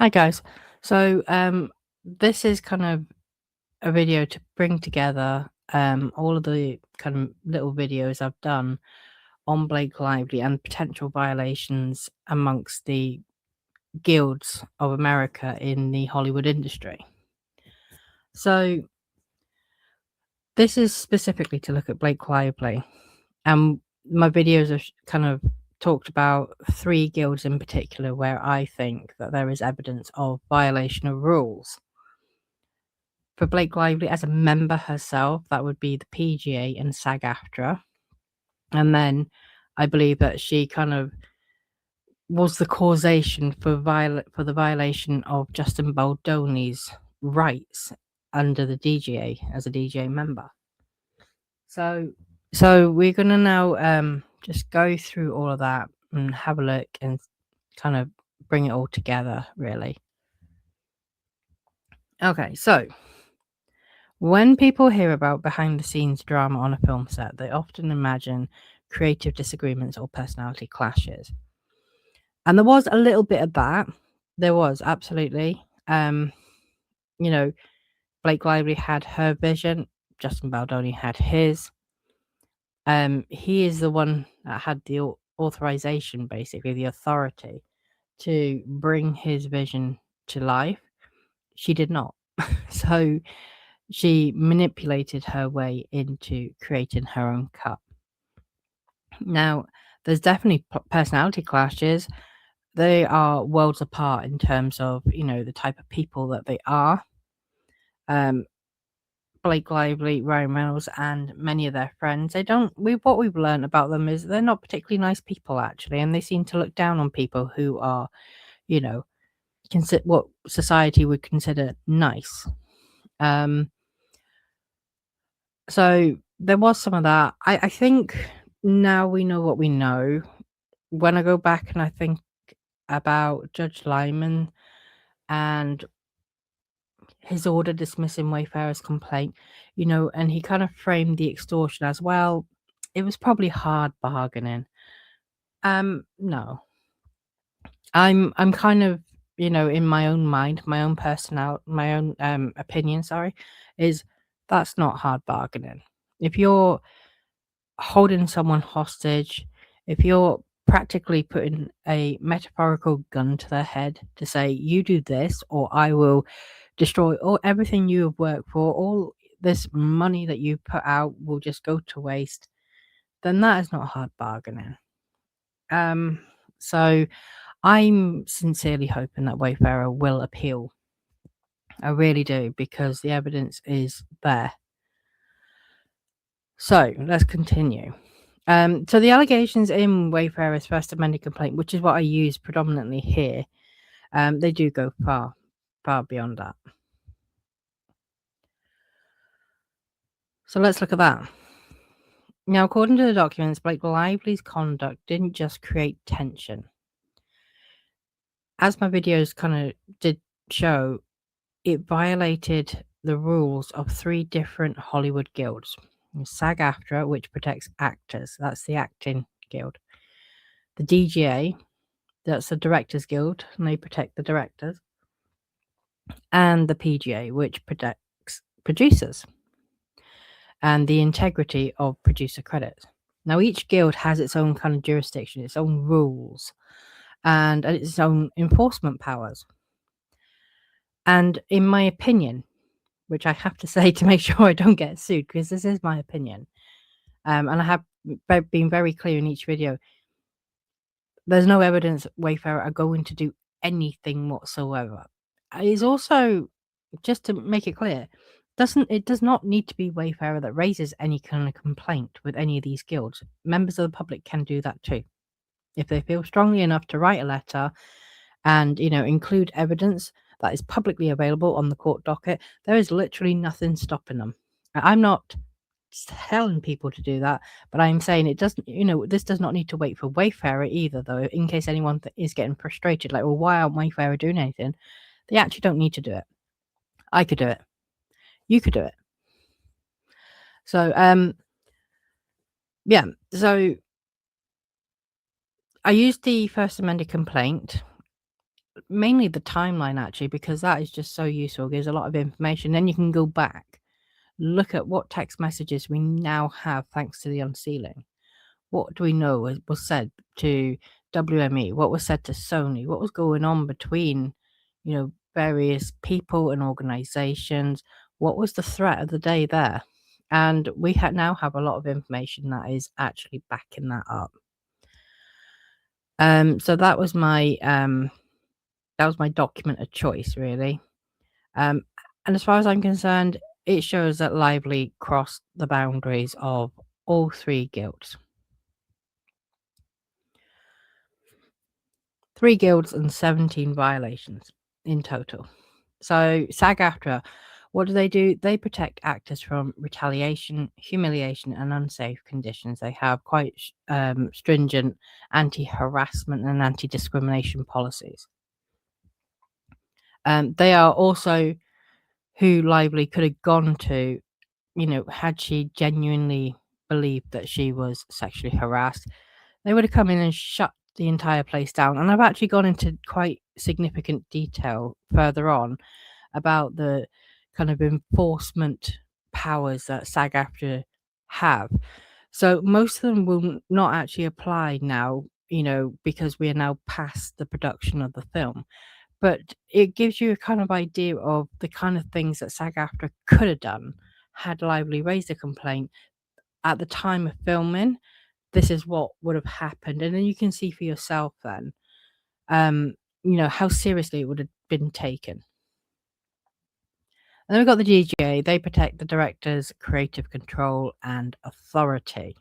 Hi guys. So this is kind of a video to bring together all of the kind of little videos I've done on Blake Lively and potential violations amongst the guilds of America in the Hollywood industry. So this is specifically to look at Blake Lively, and my videos have kind of talked about 3 guilds in particular where I think that there is evidence of violation of rules. For Blake Lively as a member herself, that would be the PGA and SAG-AFTRA. And then I believe that she kind of was the causation for the violation of Justin Baldoni's rights under the DGA as a DGA member. So we're gonna now just go through all of that and have a look and kind of bring it all together, really. Okay, so when people hear about behind-the-scenes drama on a film set, they often imagine creative disagreements or personality clashes. And there was a little bit of that. There was, absolutely. You know, Blake Lively had her vision, Justin Baldoni had his. He is the one that had the authorization, basically, the authority to bring his vision to life. She did not. So she manipulated her way into creating her own cut. Now, there's definitely personality clashes. They are worlds apart in terms of, the type of people that they are. Blake Lively, Ryan Reynolds, and many of their friends, what we've learned about them is they're not particularly nice people, actually, and they seem to look down on people who are, what society would consider nice. So there was some of that. I think now we know what we know. When I go back and I think about Judge Lyman and his order dismissing Wayfarer's complaint, and he kind of framed the extortion as, well, it was probably hard bargaining. No. I'm kind of, in my own mind, my own opinion, is that's not hard bargaining. If you're holding someone hostage, if you're practically putting a metaphorical gun to their head to say, you do this or I will destroy everything you have worked for, all this money that you put out will just go to waste, then that is not hard bargaining. So I'm sincerely hoping that Wayfarer will appeal. I really do, because the evidence is there. So let's continue. So the allegations in Wayfarer's first amended complaint, which is what I use predominantly here, they do go far beyond that. So let's look at that. Now, according to the documents, Blake Lively's conduct didn't just create tension. As my videos kind of did show, it violated the rules of 3 different Hollywood guilds. SAG-AFTRA, which protects actors, that's the acting guild. The DGA, that's the Directors Guild, and they protect the directors. And the PGA, which protects producers and the integrity of producer credit. Now, each guild has its own kind of jurisdiction, its own rules, and its own enforcement powers. And in my opinion, which I have to say to make sure I don't get sued, because this is my opinion, and I have been very clear in each video, there's no evidence Wayfarer are going to do anything whatsoever. It's also, just to make it clear, it does not need to be Wayfarer that raises any kind of complaint with any of these guilds. Members of the public can do that too. If they feel strongly enough to write a letter and, include evidence that is publicly available on the court docket, there is literally nothing stopping them. I'm not telling people to do that, but I'm saying it doesn't, this does not need to wait for Wayfarer either, though, in case anyone is getting frustrated, like, well, why aren't Wayfarer doing anything? They actually don't need to do it. I could do it. You could do it. So, yeah, so I used the first amended complaint mainly the timeline actually, because that is just so useful. It gives a lot of information. Then you can go back, look at what text messages we now have thanks to the unsealing. What do we know was said to WME? What was said to Sony? What was going on between, various people and organizations? What was the threat of the day there? And we now have a lot of information that is actually backing that up. So that was my document of choice, really. And as far as I'm concerned, it shows that Lively crossed the boundaries of all three guilds. 3 guilds and 17 violations in total. So SAG-AFTRA, what do? They protect actors from retaliation, humiliation, and unsafe conditions. They have quite stringent anti-harassment and anti-discrimination policies. They are also who Lively could have gone to, had she genuinely believed that she was sexually harassed. They would have come in and shut the entire place down. And I've actually gone into quite significant detail further on about the kind of enforcement powers that SAG-AFTRA have. So most of them will not actually apply now, because we are now past the production of the film. But it gives you a kind of idea of the kind of things that SAG-AFTRA could have done had Lively raised a complaint at the time of filming. This is what would have happened, and then you can see for yourself then, how seriously it would have been taken. And then we've got the DGA. They protect the director's creative control and authority.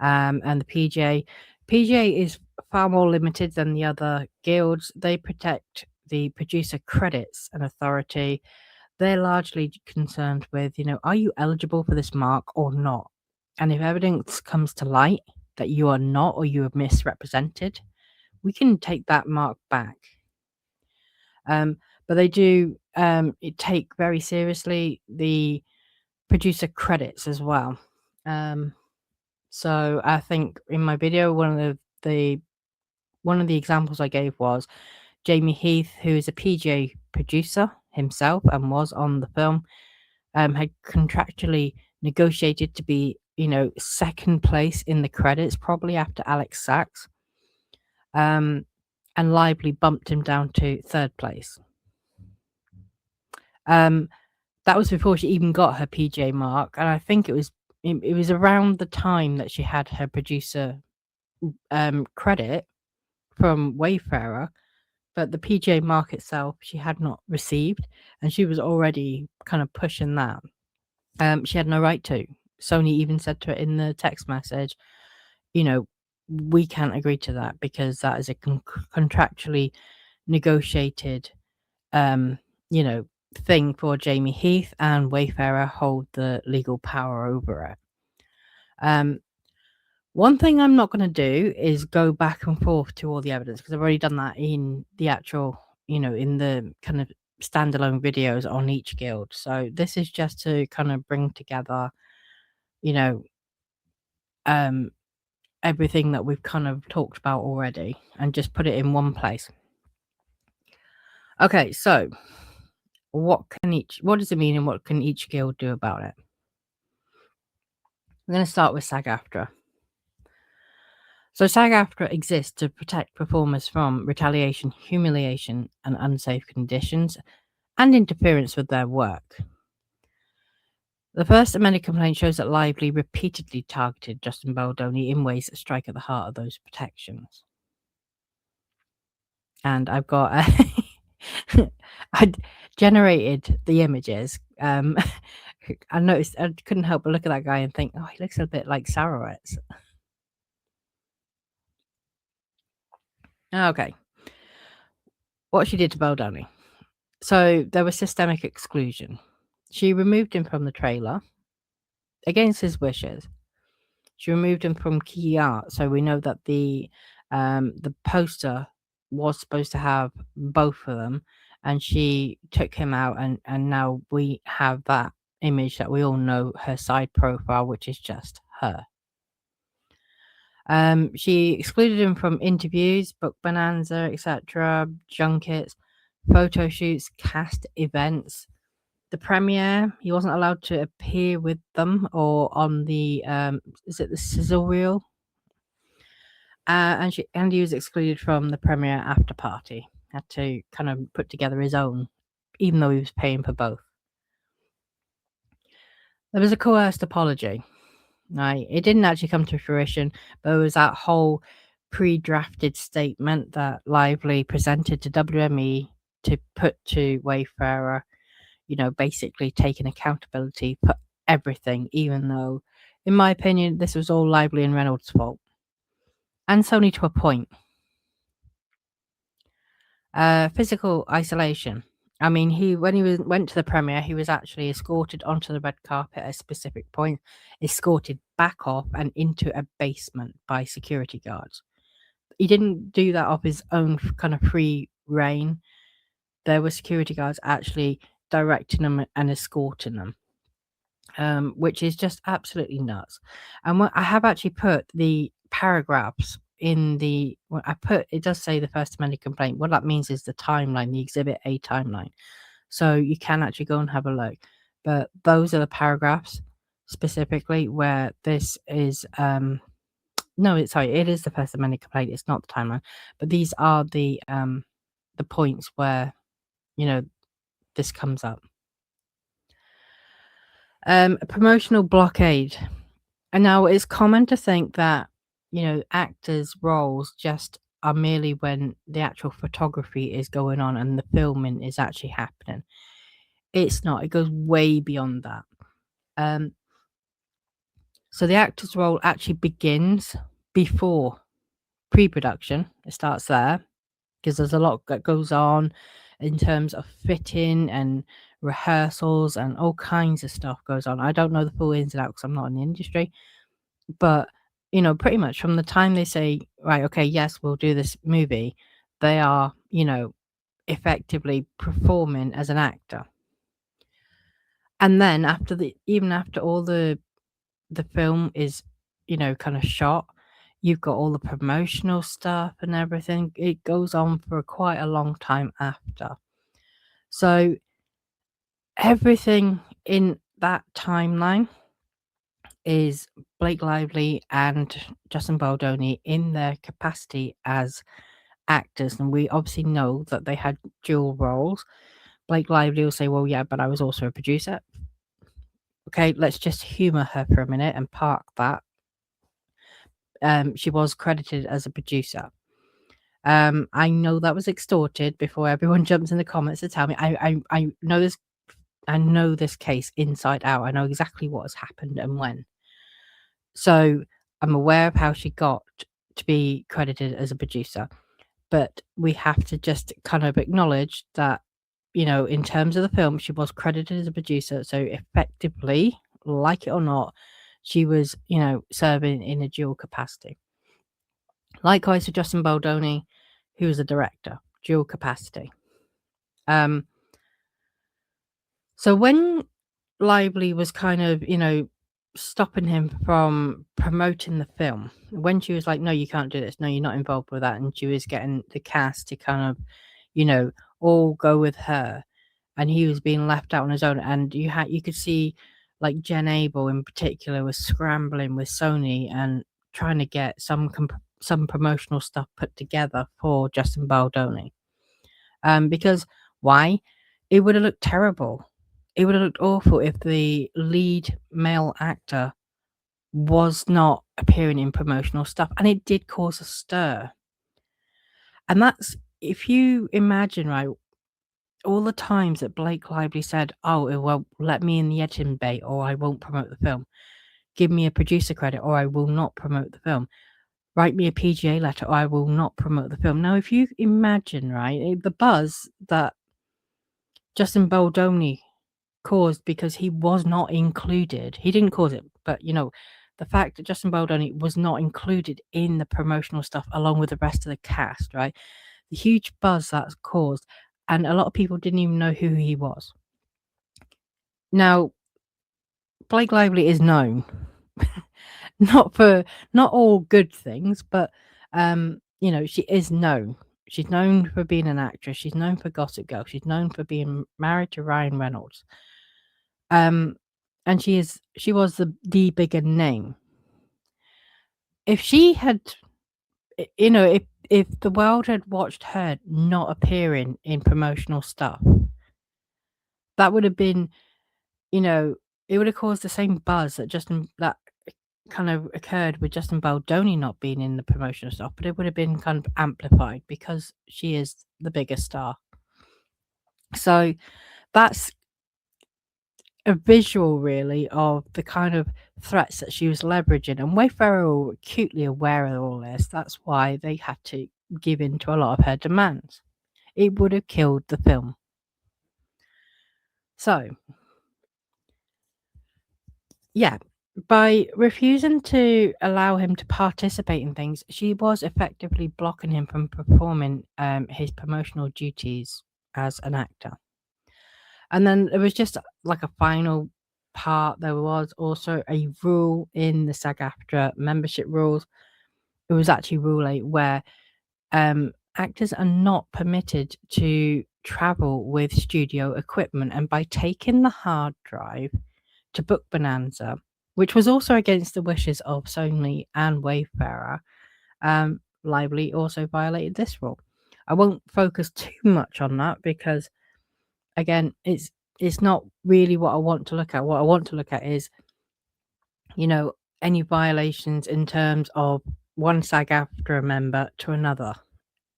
And the PGA is far more limited than the other guilds. They protect the producer credits and authority. They're largely concerned with, are you eligible for this mark or not? And if evidence comes to light that you are not, or you are misrepresented, we can take that mark back. But they do take very seriously the producer credits as well. So I think in my video, one of the examples I gave was Jamie Heath, who is a PGA producer himself and was on the film, had contractually negotiated to be, second place in the credits, probably after Alex Sachs. And Lively bumped him down to third place. That was before she even got her PGA mark, and I think it was around the time that she had her producer credit from Wayfarer, but the PGA mark itself she had not received, and she was already kind of pushing that. She had no right to. Sony even said to her in the text message, we can't agree to that because that is a contractually negotiated, thing for Jamie Heath, and Wayfarer hold the legal power over it. One thing I'm not going to do is go back and forth to all the evidence, because I've already done that in the actual, in the kind of standalone videos on each guild. So this is just to kind of bring together, everything that we've kind of talked about already and just put it in one place. Okay, so what does it mean and what can each guild do about it? I'm going to start with SAG-AFTRA. So SAG-AFTRA exists to protect performers from retaliation, humiliation, and unsafe conditions, and interference with their work. The first amended complaint shows that Lively repeatedly targeted Justin Baldoni in ways that strike at the heart of those protections. And I've got I generated the images. I noticed I couldn't help but look at that guy and think, oh, he looks a bit like Sarowitz. Okay. What she did to Baldoni. So there was systemic exclusion. She removed him from the trailer against his wishes. She removed him from key art. So we know that the poster was supposed to have both of them, and she took him out, and now we have that image that we all know, her side profile, which is just her. She excluded him from interviews, book bonanza, etc., junkets, photo shoots, cast events. The premiere, he wasn't allowed to appear with them or on the is it the sizzle reel? And he was excluded from the premiere after party. Had to kind of put together his own, even though he was paying for both. There was a coerced apology. Right, it didn't actually come to fruition, but there was that whole pre-drafted statement that Lively presented to WME to put to Wayfarer, basically taking accountability for everything, even though, in my opinion, this was all Lively and Reynolds' fault. And Sony to a point. Physical isolation. I mean, when he went to the premiere, he was actually escorted onto the red carpet at a specific point, escorted back off and into a basement by security guards. He didn't do that of his own kind of free reign. There were security guards actually directing them and escorting them, which is just absolutely nuts. And I have actually put the paragraphs in the it does say the First Amendment complaint. What that means is the timeline, the Exhibit A timeline. So you can actually go and have a look. But those are the paragraphs specifically where this is no, it is the First Amendment complaint, it's not the timeline. But these are the points where, this comes up. A promotional blockade. And now it's common to think that, actors' roles just are merely when the actual photography is going on and the filming is actually happening. It's not. It goes way beyond that. So the actor's role actually begins before pre-production. It starts there because there's a lot that goes on in terms of fitting and rehearsals and all kinds of stuff goes on. I don't know the full ins and outs because I'm not in the industry, but pretty much from the time they say, right, okay, yes, we'll do this movie, they are, effectively performing as an actor. And then even after all the film is, kind of shot, you've got all the promotional stuff and everything. It goes on for quite a long time after. So everything in that timeline is Blake Lively and Justin Baldoni in their capacity as actors. And we obviously know that they had dual roles. Blake Lively will say, well, yeah, but I was also a producer. Okay, let's just humor her for a minute and park that. She was credited as a producer. I know that was extorted before everyone jumps in the comments to tell me. I know this. I know this case inside out. I know exactly what has happened and when. So I'm aware of how she got to be credited as a producer. But we have to just kind of acknowledge that, in terms of the film, she was credited as a producer. So effectively, like it or not, she was, serving in a dual capacity. Likewise for Justin Baldoni, who was a director, dual capacity. So when Lively was kind of, stopping him from promoting the film, when she was like, no, you can't do this, no, you're not involved with that, and she was getting the cast to kind of, all go with her, and he was being left out on his own, and you could see like Jen Abel in particular was scrambling with Sony and trying to get some promotional stuff put together for Justin Baldoni. Because why? It would have looked terrible. It would have looked awful if the lead male actor was not appearing in promotional stuff, and it did cause a stir. And that's, if you imagine, right, all the times that Blake Lively said, oh, well, let me in the editing bay or I won't promote the film. Give me a producer credit or I will not promote the film. Write me a PGA letter or I will not promote the film. Now, if you imagine, right, the buzz that Justin Baldoni caused because he was not included. He didn't cause it, but the fact that Justin Baldoni was not included in the promotional stuff along with the rest of the cast, right? The huge buzz that's caused, and a lot of people didn't even know who he was. Now, Blake Lively is known not all good things, but she is known. She's known for being an actress. She's known for Gossip Girl. She's known for being married to Ryan Reynolds. And she was the bigger name. If she had, if the world had watched her not appearing in promotional stuff, that would have been, it would have caused the same buzz that kind of occurred with Justin Baldoni not being in the promotional stuff, but it would have been kind of amplified because she is the biggest star. So that's a visual, really, of the kind of threats that she was leveraging. And Wayfarer were acutely aware of all this. That's why they had to give in to a lot of her demands. It would have killed the film. So, yeah, by refusing to allow him to participate in things, she was effectively blocking him from performing his promotional duties as an actor. And then there was just like a final part. There was also a rule in the SAG-AFTRA membership rules. It was actually Rule 8 where actors are not permitted to travel with studio equipment. And by taking the hard drive to book Bonanza, which was also against the wishes of Sony and Wayfarer, Lively also violated this rule. I won't focus too much on that because, again, it's not really what I want to look at. What I want to look at is, any violations in terms of one SAG-AFTRA member to another.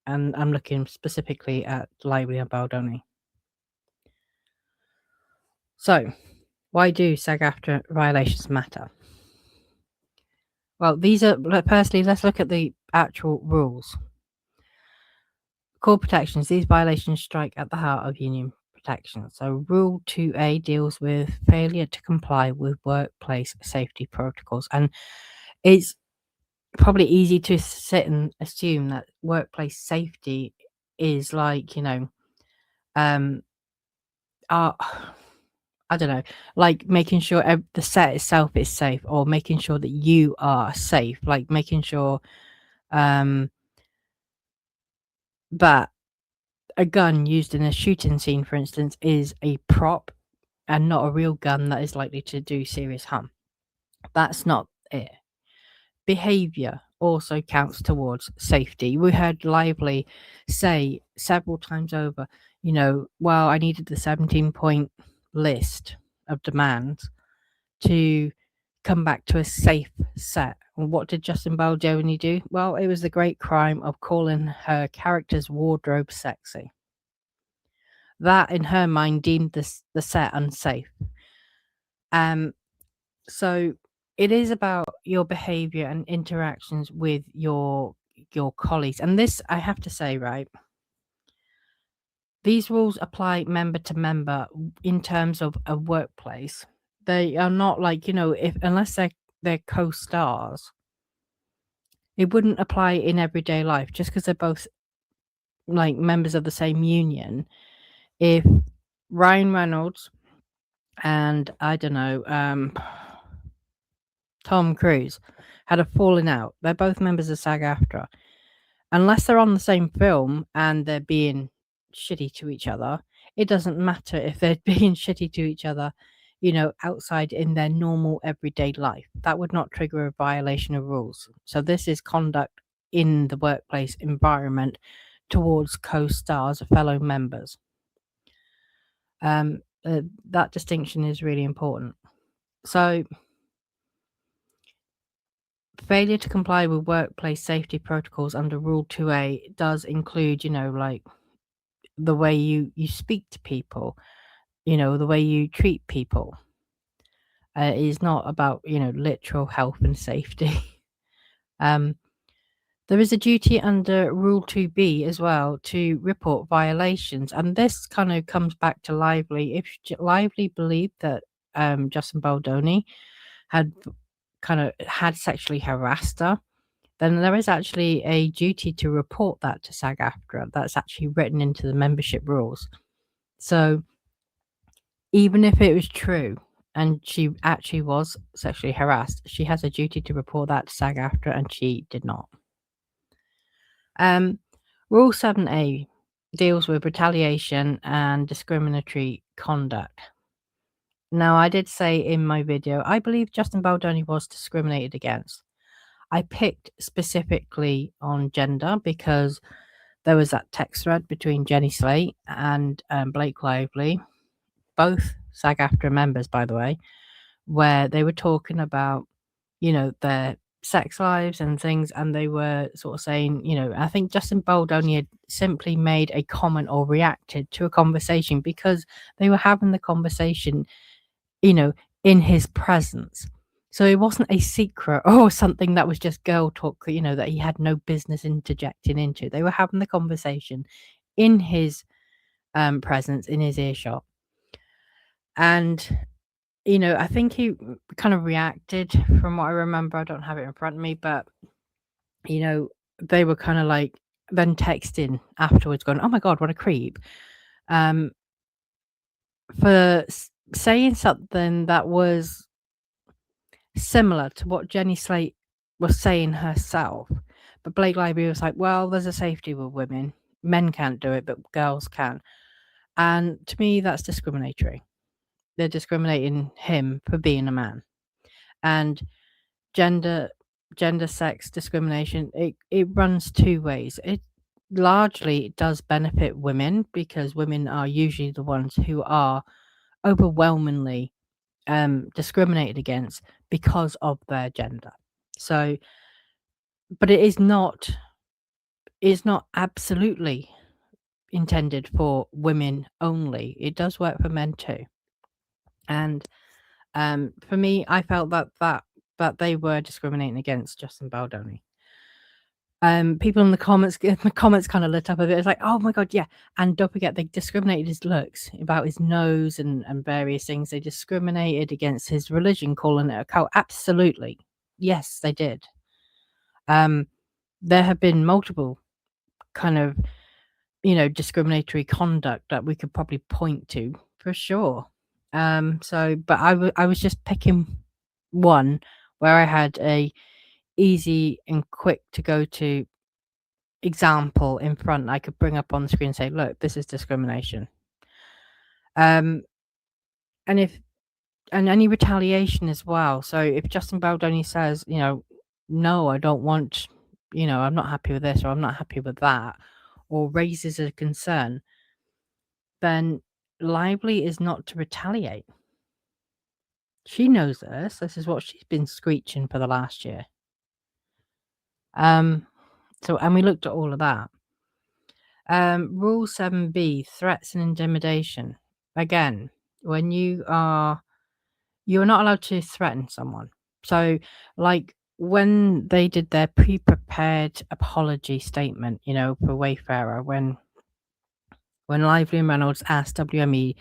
And I'm looking specifically at Lively and Baldoni. So, why do SAG-AFTRA violations matter? Well, firstly, let's look at the actual rules. Core protections. These violations strike at the heart of union protection. So Rule 2A deals with failure to comply with workplace safety protocols. And it's probably easy to sit and assume that workplace safety is like, I don't know, like making sure the set itself is safe, or making sure that you are safe, like making sure that a gun used in a shooting scene, for instance, is a prop and not a real gun that is likely to do serious harm. That's not it. Behavior also counts towards safety. We heard Lively say several times over, well, I needed the 17-point list of demands to come back to a safe set. And what did Justin Baldoni do? Well, it was the great crime of calling her character's wardrobe sexy. That, in her mind, deemed the set unsafe. So it is about your behavior and interactions with your colleagues. And this, I have to say, right, these rules apply member to member in terms of a workplace. They are not like, unless they're co-stars, it wouldn't apply in everyday life just because they're both like members of the same union. If Ryan Reynolds and I don't know, Tom Cruise had a falling out, they're both members of SAG-AFTRA. Unless they're on the same film and they're being shitty to each other, it doesn't matter if they're being shitty to each other, outside in their normal everyday life. That would not trigger a violation of rules. So this is conduct in the workplace environment towards co-stars or fellow members. That distinction is really important. So failure to comply with workplace safety protocols under Rule 2A does include, like the way you speak to people, the way you treat people. It is not about, literal health and safety. There is a duty under Rule 2B as well to report violations. And this kind of comes back to Lively. If Lively believed that Justin Baldoni had sexually harassed her, then there is actually a duty to report that to SAG-AFTRA. That's actually written into the membership rules. So even if it was true and she actually was sexually harassed, she has a duty to report that to SAG-AFTRA, and she did not. Rule 7A deals with retaliation and discriminatory conduct. Now, I did say in my video, I believe Justin Baldoni was discriminated against. I picked specifically on gender because there was that text thread between Jenny Slate and Blake Lively, both SAG-AFTRA members, by the way, where they were talking about, their sex lives and things, and they were sort of saying, I think Justin Baldoni had simply made a comment or reacted to a conversation because they were having the conversation, in his presence. So it wasn't a secret or something that was just girl talk, that he had no business interjecting into. They were having the conversation in his presence, in his earshot. And, I think he kind of reacted from what I remember. I don't have it in front of me, but, they were kind of like then texting afterwards going, oh my God, what a creep. For saying something that was similar to what Jenny Slate was saying herself. But Blake Lively was like, well, there's a safety with women. Men can't do it, but girls can. And to me, that's discriminatory. They're discriminating him for being a man. And gender sex discrimination, it runs two ways. It largely does benefit women because women are usually the ones who are overwhelmingly discriminated against because of their gender. So, but it's not absolutely intended for women only. It does work for men too. And for me, I felt that they were discriminating against Justin Baldoni. People in the comments kind of lit up a bit. It's like, oh my God, yeah. And don't forget, they discriminated his looks, about his nose and various things. They discriminated against his religion, calling it a cult. Absolutely. Yes, they did. There have been multiple kind of, discriminatory conduct that we could probably point to for sure. But I was just picking one where I had a easy and quick to go to example in front I could bring up on the screen and say, look, this is discrimination. And any retaliation as well. So if Justin Baldoni says, no, I don't want, I'm not happy with this or I'm not happy with that, or raises a concern, then Lively is not to retaliate. She knows this. This is what she's been screeching for the last year. And we looked at all of that. Rule 7B, threats and intimidation. Again, when you're not allowed to threaten someone. So, like when they did their pre-prepared apology statement, for Wayfarer, when Lively and Reynolds asked WME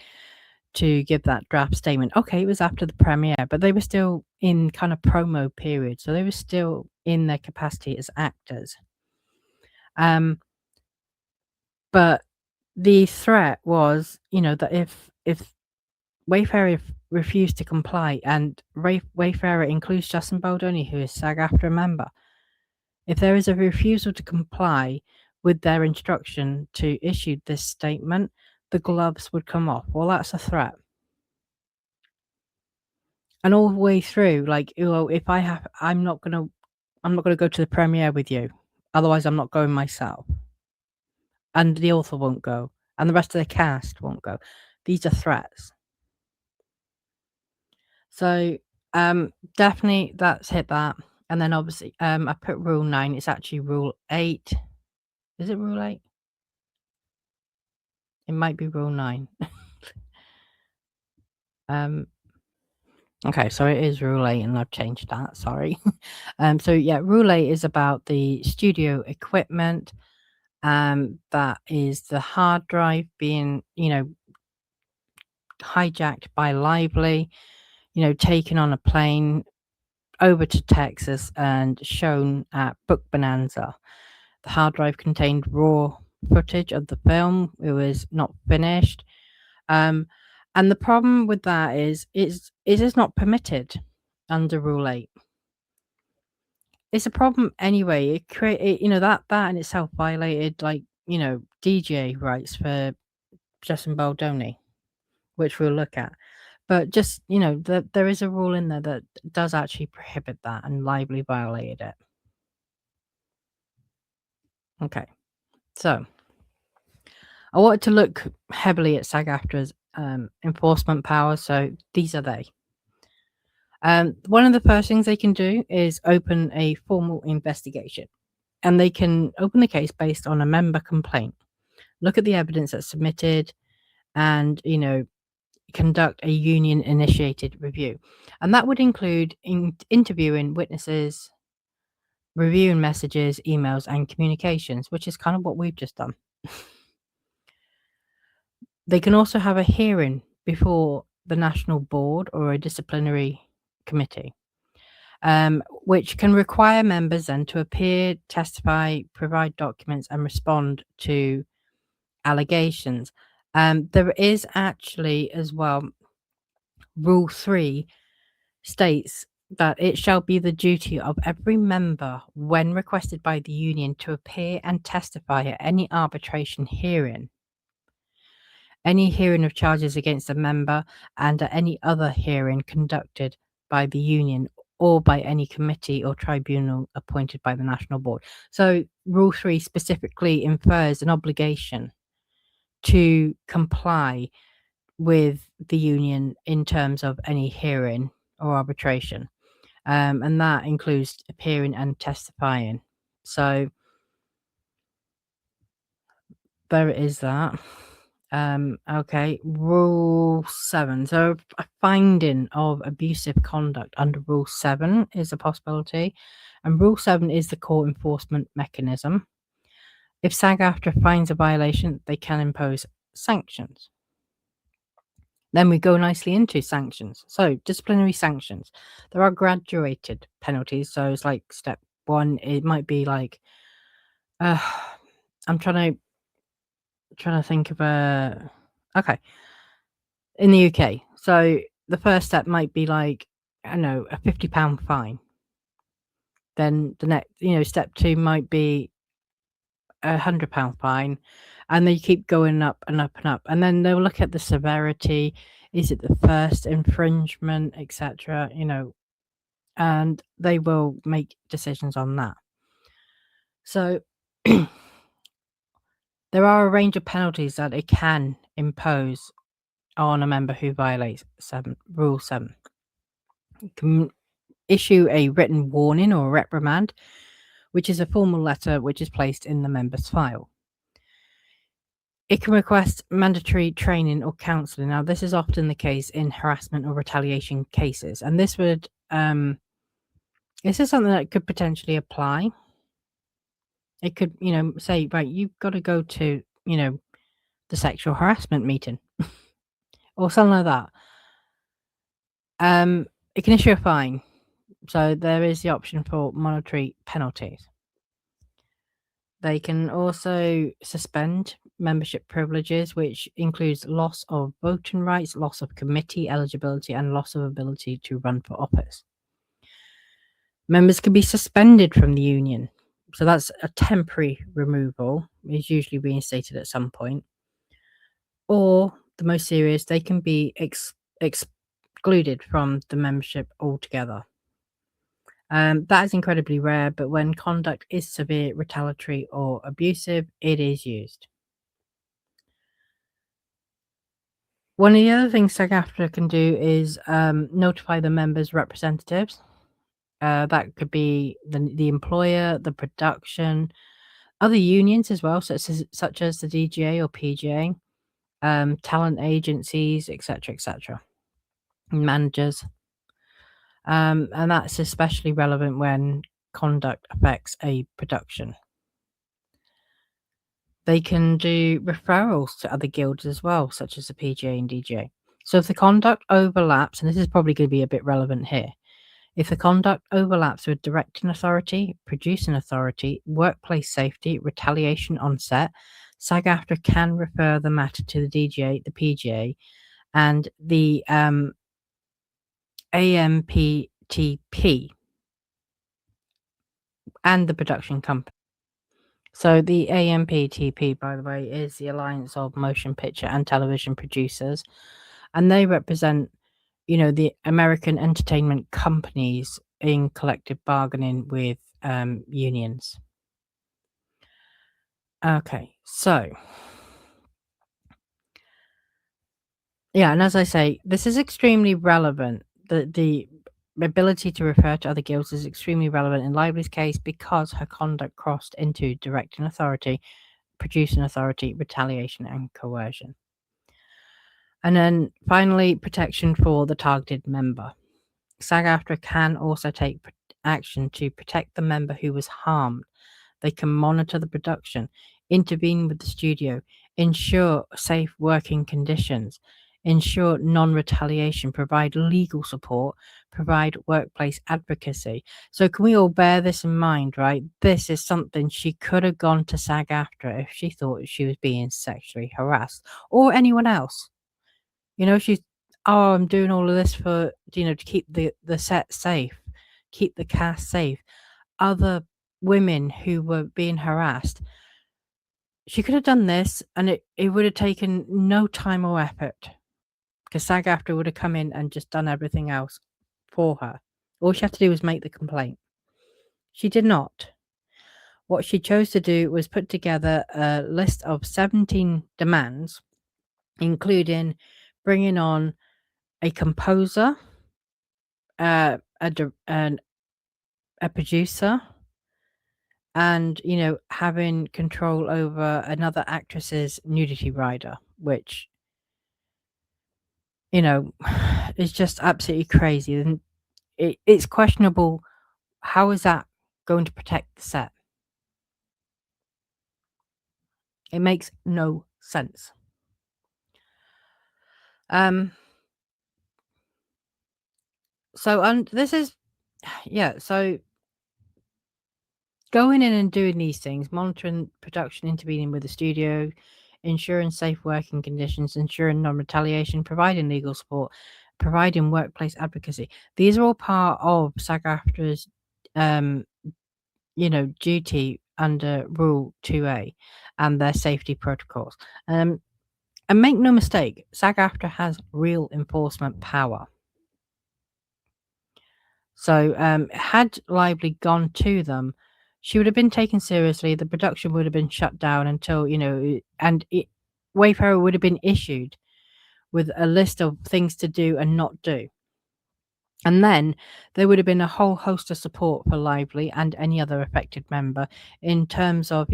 to give that draft statement. Okay, it was after the premiere, but they were still in kind of promo period, so they were still in their capacity as actors. But the threat was, that if Wayfarer refused to comply, and Wayfarer includes Justin Baldoni, who is SAG-AFTRA member, if there is a refusal to comply with their instruction to issue this statement, the gloves would come off. Well, that's a threat. And all the way through, like, if I'm not gonna go to the premiere with you. Otherwise, I'm not going myself. And the author won't go, and the rest of the cast won't go. These are threats. So, definitely that's hit that. And then obviously, I put rule 9. It's actually rule 8. Is it rule 8? It might be rule 9. Okay, so it is rule 8, and I've changed that. Sorry. So yeah, rule 8 is about the studio equipment. That is the hard drive being, hijacked by Lively, taken on a plane over to Texas and shown at Book Bonanza. The hard drive contained raw footage of the film. It was not finished. And And the problem with that is it is not permitted under Rule 8. It's a problem anyway. It create that in itself violated DJ rights for Justin Baldoni, which we'll look at. But just there is a rule in there that does actually prohibit that and liably violated it. Okay, so I wanted to look heavily at SAG-AFTRA's enforcement powers. So these are they. One of the first things they can do is open a formal investigation, and they can open the case based on a member complaint, look at the evidence that's submitted, and conduct a union initiated review. And that would include interviewing witnesses, reviewing messages, emails, and communications, which is kind of what we've just done. They can also have a hearing before the national board or a disciplinary committee, which can require members then to appear, testify, provide documents, and respond to allegations. There is actually as well, Rule 3 states that it shall be the duty of every member, when requested by the union, to appear and testify at any arbitration hearing, any hearing of charges against a member, and at any other hearing conducted by the union or by any committee or tribunal appointed by the national board. So Rule 3 specifically infers an obligation to comply with the union in terms of any hearing or arbitration. And that includes appearing and testifying. So there is that. Okay, Rule 7. So a finding of abusive conduct under Rule 7 is a possibility, and Rule 7 is the court enforcement mechanism. If SAG-AFTRA finds a violation, they can impose sanctions. Then we go nicely into sanctions. So disciplinary sanctions. There are graduated penalties. So it's like step 1, it might be like I'm trying to think of okay. In the UK. So the first step might be like, I don't know, a £50 fine. Then the next, step 2 might be a £100 fine, and they keep going up and up and up. And then they'll look at the severity. Is it the first infringement, etc.? And they will make decisions on that. So there are a range of penalties that it can impose on a member who violates Rule 7. It can issue a written warning or a reprimand, which is a formal letter which is placed in the member's file. It can request mandatory training or counselling. Now, this is often the case in harassment or retaliation cases, and this would this is something that could potentially apply. It could, say, right, you've got to go to, the sexual harassment meeting or something like that. It can issue a fine. So there is the option for monetary penalties. They can also suspend membership privileges, which includes loss of voting rights, loss of committee eligibility, and loss of ability to run for office. Members can be suspended from the union. So that's a temporary removal. It's usually reinstated at some point. Or the most serious, they can be excluded from the membership altogether. That is incredibly rare, but when conduct is severe, retaliatory, or abusive, it is used. One of the other things SAG-AFTRA can do is notify the members' representatives. That could be the employer, the production, other unions as well, such as the DGA or PGA, talent agencies, etc., managers. And that's especially relevant when conduct affects a production. They can do referrals to other guilds as well, such as the PGA and DGA. So if the conduct overlaps, and this is probably going to be a bit relevant here, if the conduct overlaps with directing authority, producing authority, workplace safety, retaliation on set, SAG-AFTRA can refer the matter to the DGA, the PGA, and the AMPTP and the production company. So the AMPTP, by the way, is the Alliance of Motion Picture and Television Producers, and they represent, the American entertainment companies in collective bargaining with unions. Okay, so yeah, and as I say, this is extremely relevant. The ability to refer to other guilds is extremely relevant in Lively's case because her conduct crossed into directing authority, producing authority, retaliation, and coercion. And then finally, protection for the targeted member. SAG-AFTRA can also take action to protect the member who was harmed. They can monitor the production, intervene with the studio, ensure safe working conditions, ensure non-retaliation, provide legal support, provide workplace advocacy. So can we all bear this in mind, right? This is something she could have gone to SAG-AFTRA if she thought she was being sexually harassed, or anyone else. She's, oh, I'm doing all of this for, to keep the set safe, keep the cast safe. Other women who were being harassed, she could have done this and it would have taken no time or effort, because SAG-AFTRA would have come in and just done everything else for her. All she had to do was make the complaint. She did not. What she chose to do was put together a list of 17 demands, including bringing on a composer, a producer, and having control over another actress's nudity rider, which is just absolutely crazy. And it's questionable, how is that going to protect the set? It makes no sense. So this is so going in and doing these things, monitoring production, intervening with the studio, ensuring safe working conditions, ensuring non-retaliation, providing legal support, providing workplace advocacy. These are all part of SAG-AFTRA's, duty under Rule 2A and their safety protocols. And make no mistake, SAG-AFTRA has real enforcement power. So had Lively gone to them, she would have been taken seriously. The production would have been shut down until, and Wayfarer would have been issued with a list of things to do and not do. And then there would have been a whole host of support for Lively and any other affected member in terms of,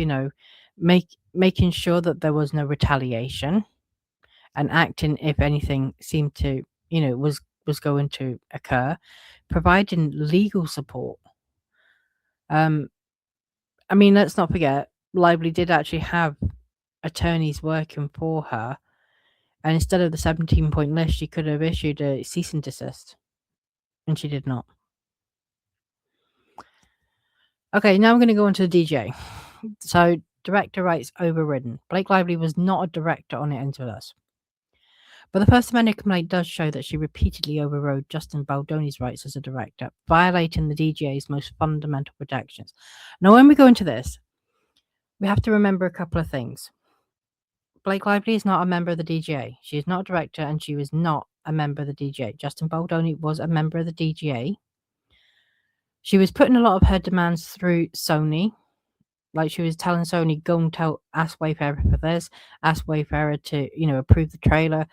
making sure that there was no retaliation and acting if anything seemed to, was going to occur, providing legal support. I mean, let's not forget, Lively did actually have attorneys working for her, and instead of the 17-point list, she could have issued a cease and desist, and she did not. Okay, now I'm going to go on to the DJ. So, director rights overridden. Blake Lively was not a director on It Ends With Us. But the First Amendment complaint does show that she repeatedly overrode Justin Baldoni's rights as a director, violating the DGA's most fundamental protections. Now, when we go into this, we have to remember a couple of things. Blake Lively is not a member of the DGA. She is not a director, and she was not a member of the DGA. Justin Baldoni was a member of the DGA. She was putting a lot of her demands through Sony. Like, she was telling Sony, go and ask Wayfarer for this, ask Wayfarer to, approve the trailer,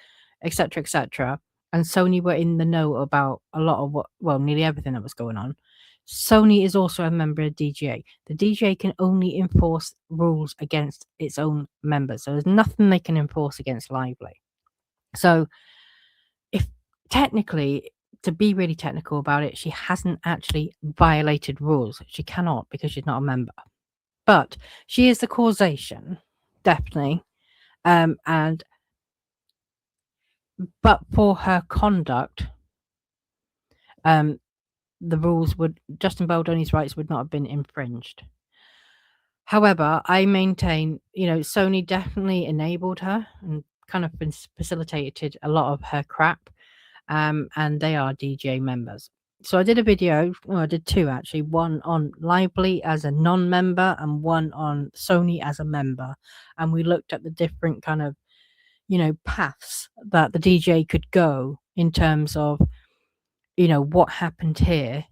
etc., etc. And Sony were in the know about a lot of nearly everything that was going on. Sony is also a member of DGA. The DGA can only enforce rules against its own members. So there's nothing they can enforce against Lively. So if technically, to be really technical about it, she hasn't actually violated rules. She cannot, because she's not a member. But she is the causation, definitely. But for her conduct, the rules Justin Baldoni's rights would not have been infringed. However, I maintain, Sony definitely enabled her and kind of facilitated a lot of her crap, and they are DJ members. So I did a video, well, I did two actually, one on Lively as a non-member and one on Sony as a member. And we looked at the different kind of, paths that the DJ could go in terms of, what happened here,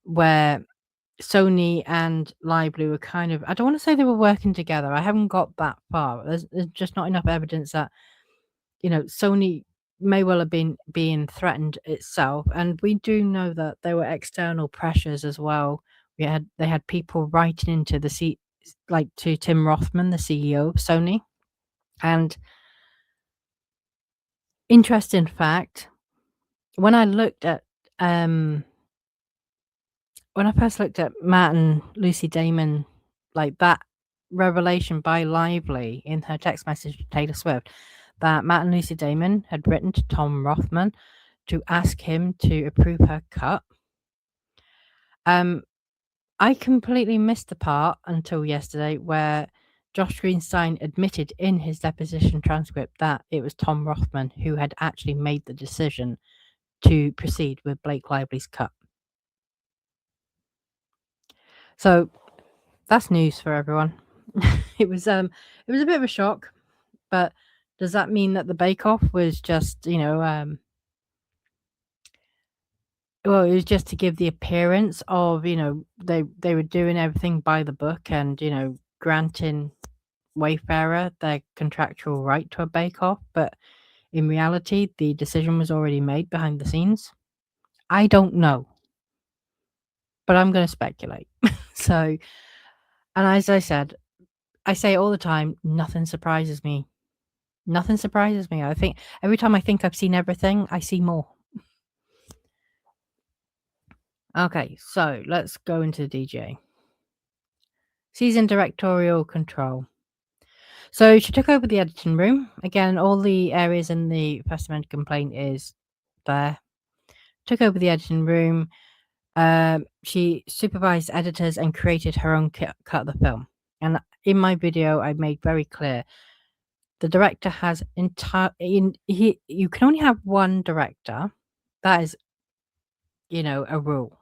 where Sony and Lively were kind of, I don't want to say they were working together. I haven't got that far. There's just not enough evidence that, Sony may well have been being threatened itself, and we do know that there were external pressures as well. They had people writing into like to Tim Rothman, the CEO of Sony, and interesting fact, when I first looked at Matt and Lucy Damon, like that revelation by Lively in her text message to Taylor Swift, that Matt and Lucy Damon had written to Tom Rothman to ask him to approve her cut. I completely missed the part until yesterday where Josh Greenstein admitted in his deposition transcript that it was Tom Rothman who had actually made the decision to proceed with Blake Lively's cut. So that's news for everyone. It was a bit of a shock, but does that mean that the Bake Off was just, well, it was just to give the appearance of, they were doing everything by the book and, granting Wayfarer their contractual right to a Bake Off, but in reality, the decision was already made behind the scenes? I don't know, but I'm going to speculate. So, and as I said, I say it all the time, nothing surprises me. Nothing surprises me. I think every time I think I've seen everything, I see more. Okay, so let's go into the DJ. She's in directorial control. So she took over the editing room. Again, all the areas in the First Amendment complaint is there. Took over the editing room. She supervised editors and created her own cut of the film. And in my video, I made very clear the director has you can only have one director. That is, a rule.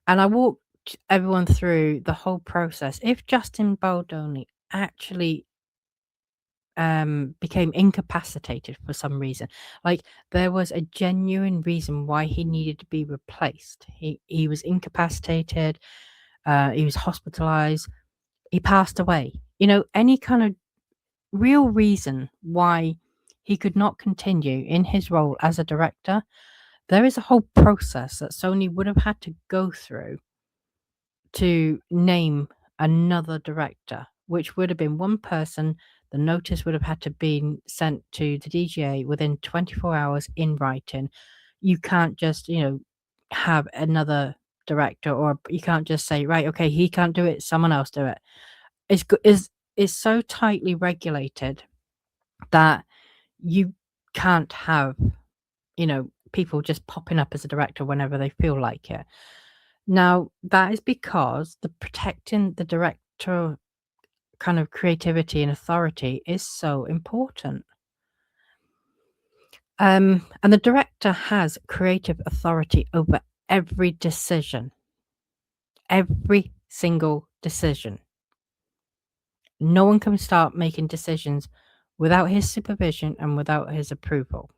And I walked everyone through the whole process. If Justin Baldoni actually became incapacitated for some reason, like there was a genuine reason why he needed to be replaced. He was incapacitated, he was hospitalized, he passed away. Any kind of real reason why he could not continue in his role as a director, there is a whole process that Sony would have had to go through to name another director, which would have been one person. The notice would have had to be sent to the DGA within 24 hours in writing. You can't just, have another director, or you can't just say, right, okay, he can't do it, someone else do it. It's so tightly regulated that you can't have, people just popping up as a director whenever they feel like it. Now, that is because protecting the director kind of creativity and authority is so important. And the director has creative authority over every decision. Every single decision. No one can start making decisions without his supervision and without his approval.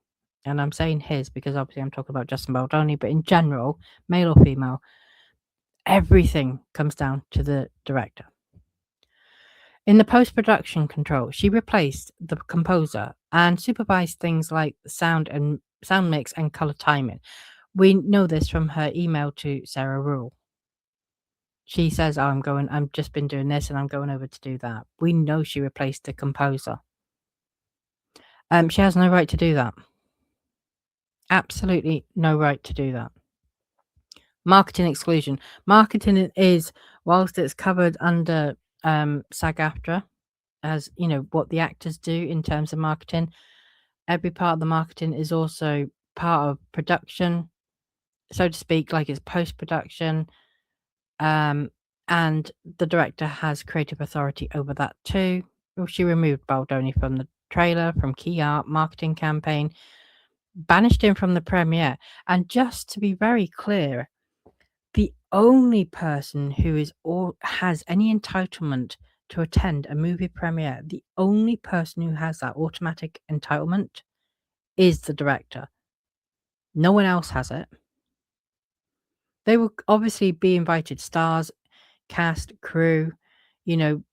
And I'm saying his because obviously I'm talking about Justin Baldoni, but in general, male or female, everything comes down to the director. In the post-production control, she replaced the composer and supervised things like sound mix and color timing. We know this from her email to Sarah Rule. She says, I've just been doing this and I'm going over to do that. We know she replaced the composer. She has no right to do that. Absolutely no right to do that. Marketing exclusion. Marketing is, whilst it's covered under SAG-AFTRA, as what the actors do in terms of marketing, every part of the marketing is also part of production, so to speak, like it's post-production. And the director has creative authority over that too. Well, she removed Baldoni from the trailer, from key art, marketing campaign, banished him from the premiere. And just to be very clear, the only person who is or has any entitlement to attend a movie premiere, the only person who has that automatic entitlement is the director. No one else has it. They will obviously be invited, stars, cast, crew, you know,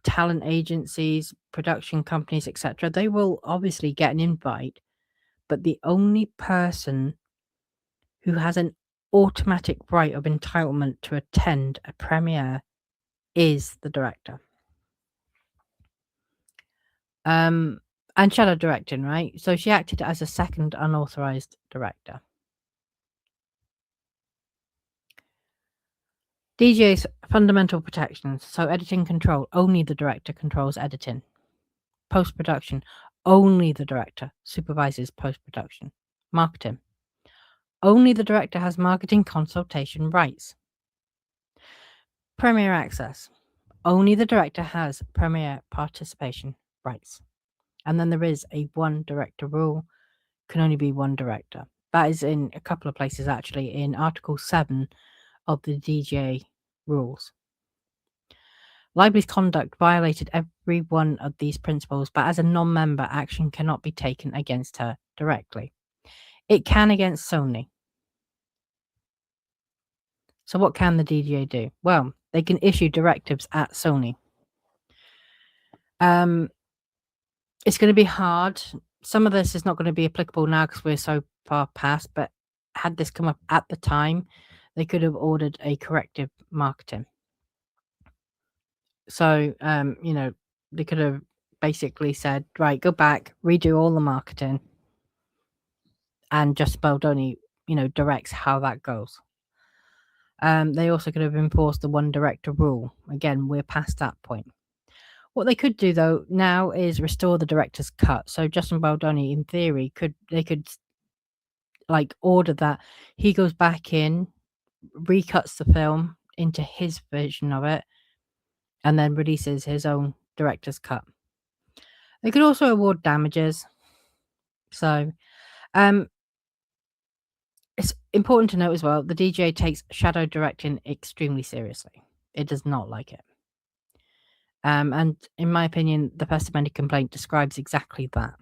talent agencies, production companies, etc. They will obviously get an invite, but the only person who has an automatic right of entitlement to attend a premiere is the director. And shadow directing, right? So she acted as a second unauthorized director. DJ's fundamental protections. So editing control, only the director controls editing. Post-production, only the director supervises post-production. Marketing, only the director has marketing consultation rights. Premiere access, only the director has premiere participation rights. And then there is a one director rule, can only be one director. That is in a couple of places, actually, in Article 7 of the DJ rules. Lively's conduct violated every one of these principles, but as a non-member, action cannot be taken against her directly. It can against Sony. So what can the DGA do? Well, they can issue directives at Sony. It's going to be hard. Some of this is not going to be applicable now because we're so far past, but had this come up at the time, they could have ordered a corrective marketing. So, they could have basically said, right, go back, redo all the marketing, and Justin Baldoni, directs how that goes. They also could have enforced the one director rule. Again, we're past that point. What they could do though now is restore the director's cut. So Justin Baldoni, in theory, could order that he goes back in, recuts the film into his version of it, and then releases his own director's cut. They could also award damages. So, it's important to note as well, the DJ takes shadow directing extremely seriously. It does not like it. And in my opinion, the First Amendment complaint describes exactly that.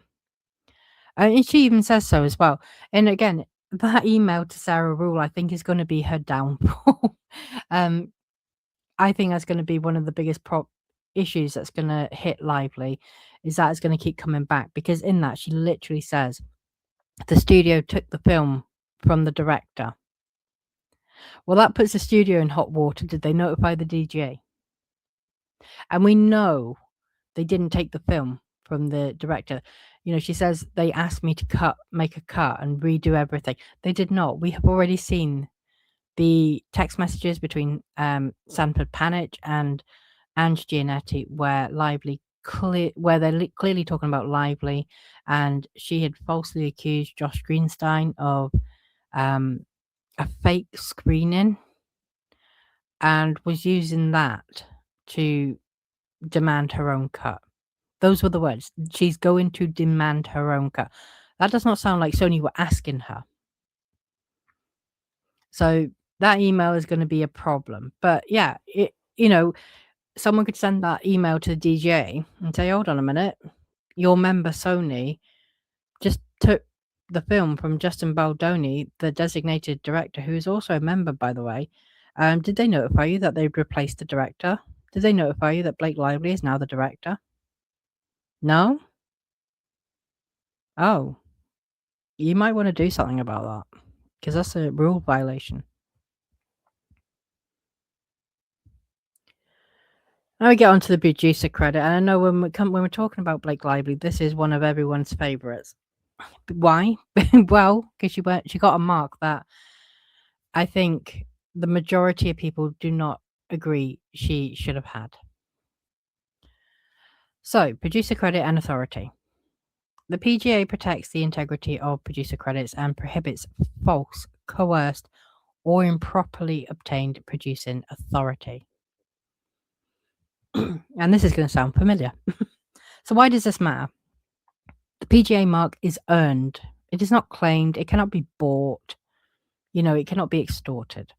And she even says so as well. And again, that email to Sarah Rule, I think, is going to be her downfall. I think that's going to be one of the biggest issues that's going to hit Lively, is that it's going to keep coming back. Because in that, she literally says, the studio took the film from the director. Well, that puts the studio in hot water. Did they notify the DGA? And we know they didn't take the film from the director. She says they asked me to make a cut and redo everything. They did not. We have already seen the text messages between Sanford Panich and Ange Giannetti where they're clearly talking about Lively, and she had falsely accused Josh Greenstein of a fake screening and was using that to demand her own cut. Those were the words. She's going to demand her own cut. That does not sound like Sony were asking her. So that email is going to be a problem. But yeah, someone could send that email to the DJ and say, hold on a minute, your member Sony just took the film from Justin Baldoni, the designated director, who is also a member, by the way. Did they notify you that they'd replaced the director? Did they notify you that Blake Lively is now the director? No? Oh. You might want to do something about that, because that's a rule violation. Now we get on to the producer credit, and I know when we're talking about Blake Lively, this is one of everyone's favourites. Why? Well, because she got a mark that I think the majority of people do not agree she should have had. So, producer credit and authority. The PGA protects the integrity of producer credits and prohibits false, coerced, or improperly obtained producing authority. And this is going to sound familiar. So why does this matter? The PGA mark is earned. It is not claimed. It cannot be bought. It cannot be extorted.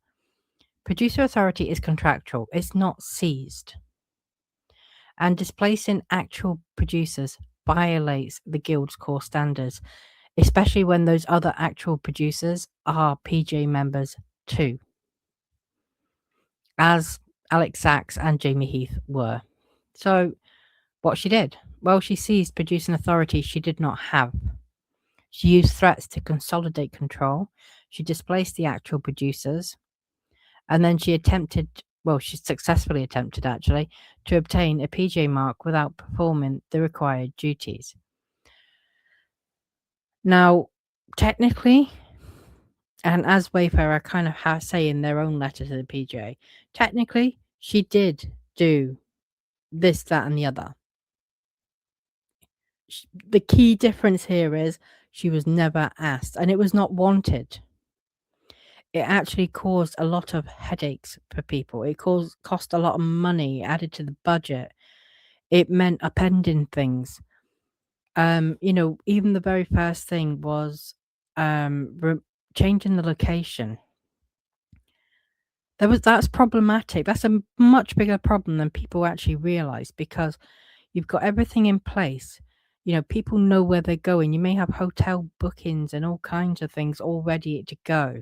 Producer authority is contractual. It's not seized. And displacing actual producers violates the guild's core standards, especially when those other actual producers are PGA members too, as Alex Sachs and Jamie Heath were. So, what she did? Well, she seized producing authority she did not have. She used threats to consolidate control. She displaced the actual producers. And then she successfully attempted actually, to obtain a PGA mark without performing the required duties. Now, technically, and as Wayfarer kind of say in their own letter to the PGA, technically, she did do this, that, and the other. The key difference here is she was never asked, and it was not wanted. It actually caused a lot of headaches for people. It cost a lot of money added to the budget. It meant appending things. Even the very first thing was changing the location. That's problematic. That's a much bigger problem than people actually realize, because you've got everything in place. People know where they're going. You may have hotel bookings and all kinds of things all ready to go.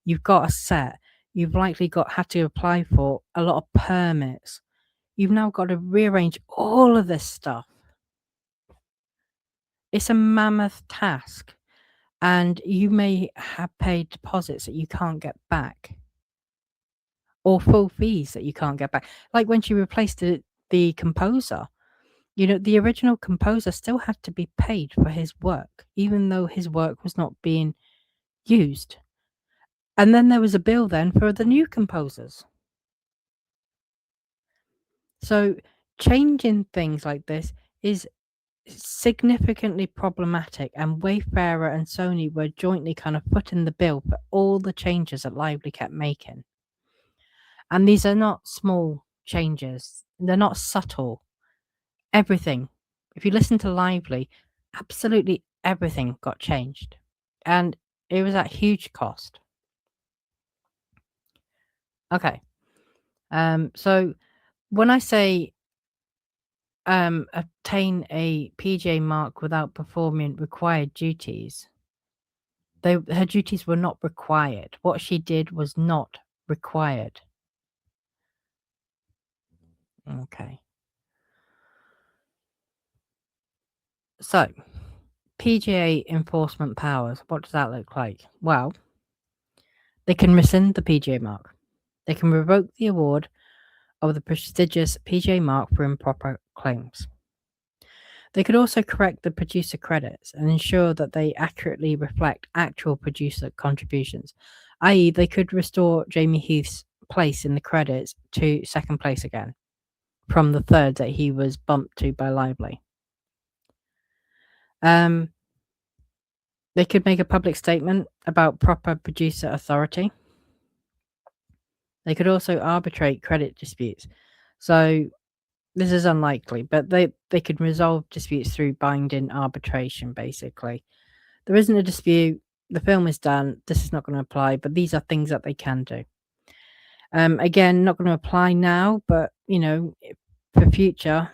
You've got a set. You've likely had to apply for a lot of permits. You've now got to rearrange all of this stuff. It's a mammoth task, and you may have paid deposits that you can't get back, or full fees that you can't get back. Like when she replaced the composer, the original composer still had to be paid for his work, even though his work was not being used. And then there was a bill then for the new composers. So changing things like this is significantly problematic, and Wayfarer and Sony were jointly kind of footing the bill for all the changes that Lively kept making. And these are not small changes. They're not subtle. Everything. If you listen to Lively, absolutely everything got changed. And it was at huge cost. Okay. So when I say obtain a PGA mark without performing required duties, her duties were not required. What she did was not required. Okay. So, PGA enforcement powers, what does that look like? Well, they can rescind the PGA mark. They can revoke the award of the prestigious PGA mark for improper claims. They could also correct the producer credits and ensure that they accurately reflect actual producer contributions, i.e., they could restore Jamie Heath's place in the credits to second place again from the third that he was bumped to by Lively. They could make a public statement about proper producer authority. They could also arbitrate credit disputes. So this is unlikely, but they could resolve disputes through binding arbitration, basically. There isn't a dispute. The film is done. This is not going to apply, but these are things that they can do. Again, not going to apply now, but, for future,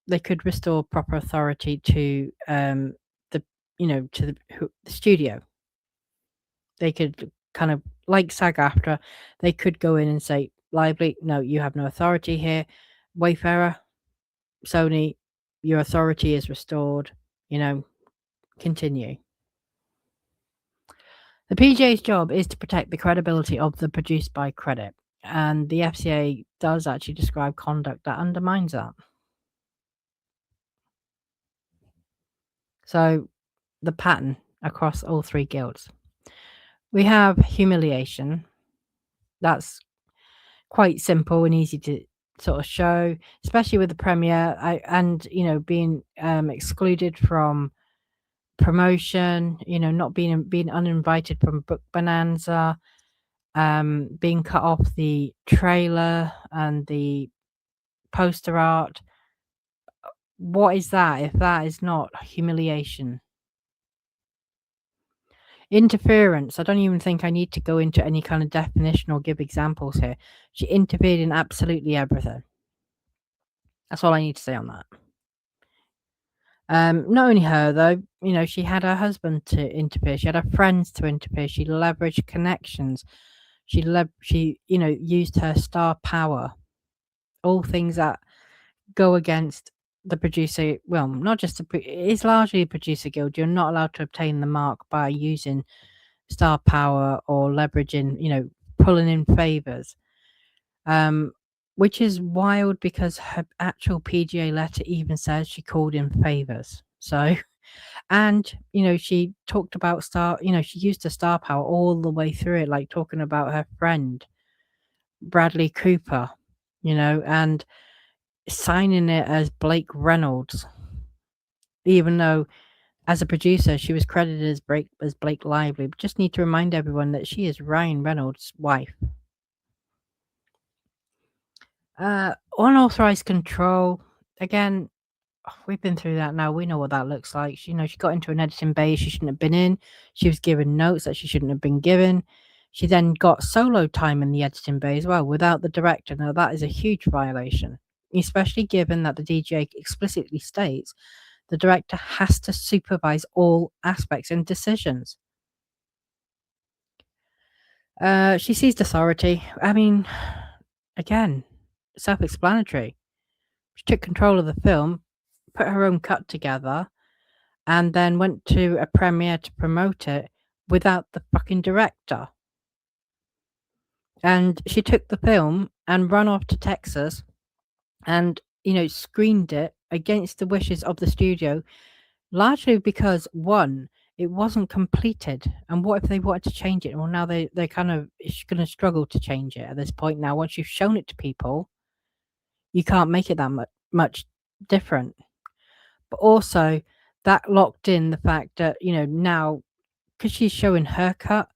they could restore proper authority to the studio. They could kind of, like SAG-AFTRA, they could go in and say, Lively, no, you have no authority here. Wayfarer, Sony, your authority is restored. Continue. The PGA's job is to protect the credibility of the produced by credit, and the FCA does actually describe conduct that undermines that. So, the pattern across all three guilds. We have humiliation. That's quite simple and easy to sort of show, especially with the premiere, and being excluded from promotion, not being uninvited from Book Bonanza, being cut off the trailer and the poster art. What is that if that is not humiliation? Interference. I don't even think I need to go into any kind of definition or give examples here. She interfered in absolutely everything. That's all I need to say on that. Not only her though, she had her husband to interfere. She had her friends to interfere. She leveraged connections. She used her star power. All things that go against the producer. Well, not just it's largely a producer guild. You're not allowed to obtain the mark by using star power or leveraging, pulling in favors. Which is wild because her actual PGA letter even says she called in favors. So, and she talked about she used the star power all the way through it, like talking about her friend Bradley Cooper, and signing it as Blake Reynolds, even though as a producer she was credited as Blake Lively. But just need to remind everyone that she is Ryan Reynolds' wife. Unauthorized control. Again, we've been through that now. We know what that looks like. She got into an editing bay she shouldn't have been in. She was given notes that she shouldn't have been given. She then got solo time in the editing bay as well without the director. Now, that is a huge violation, especially given that the DJ explicitly states the director has to supervise all aspects and decisions. She seized authority. I mean, again, self-explanatory. She took control of the film, put her own cut together, and then went to a premiere to promote it without the fucking director. And she took the film and ran off to Texas and, screened it against the wishes of the studio, largely because, one, it wasn't completed. And what if they wanted to change it? Well, now they're kind of going to struggle to change it at this point now. Once you've shown it to people, you can't make it that much different. But also, that locked in the fact that, now, because she's showing her cut,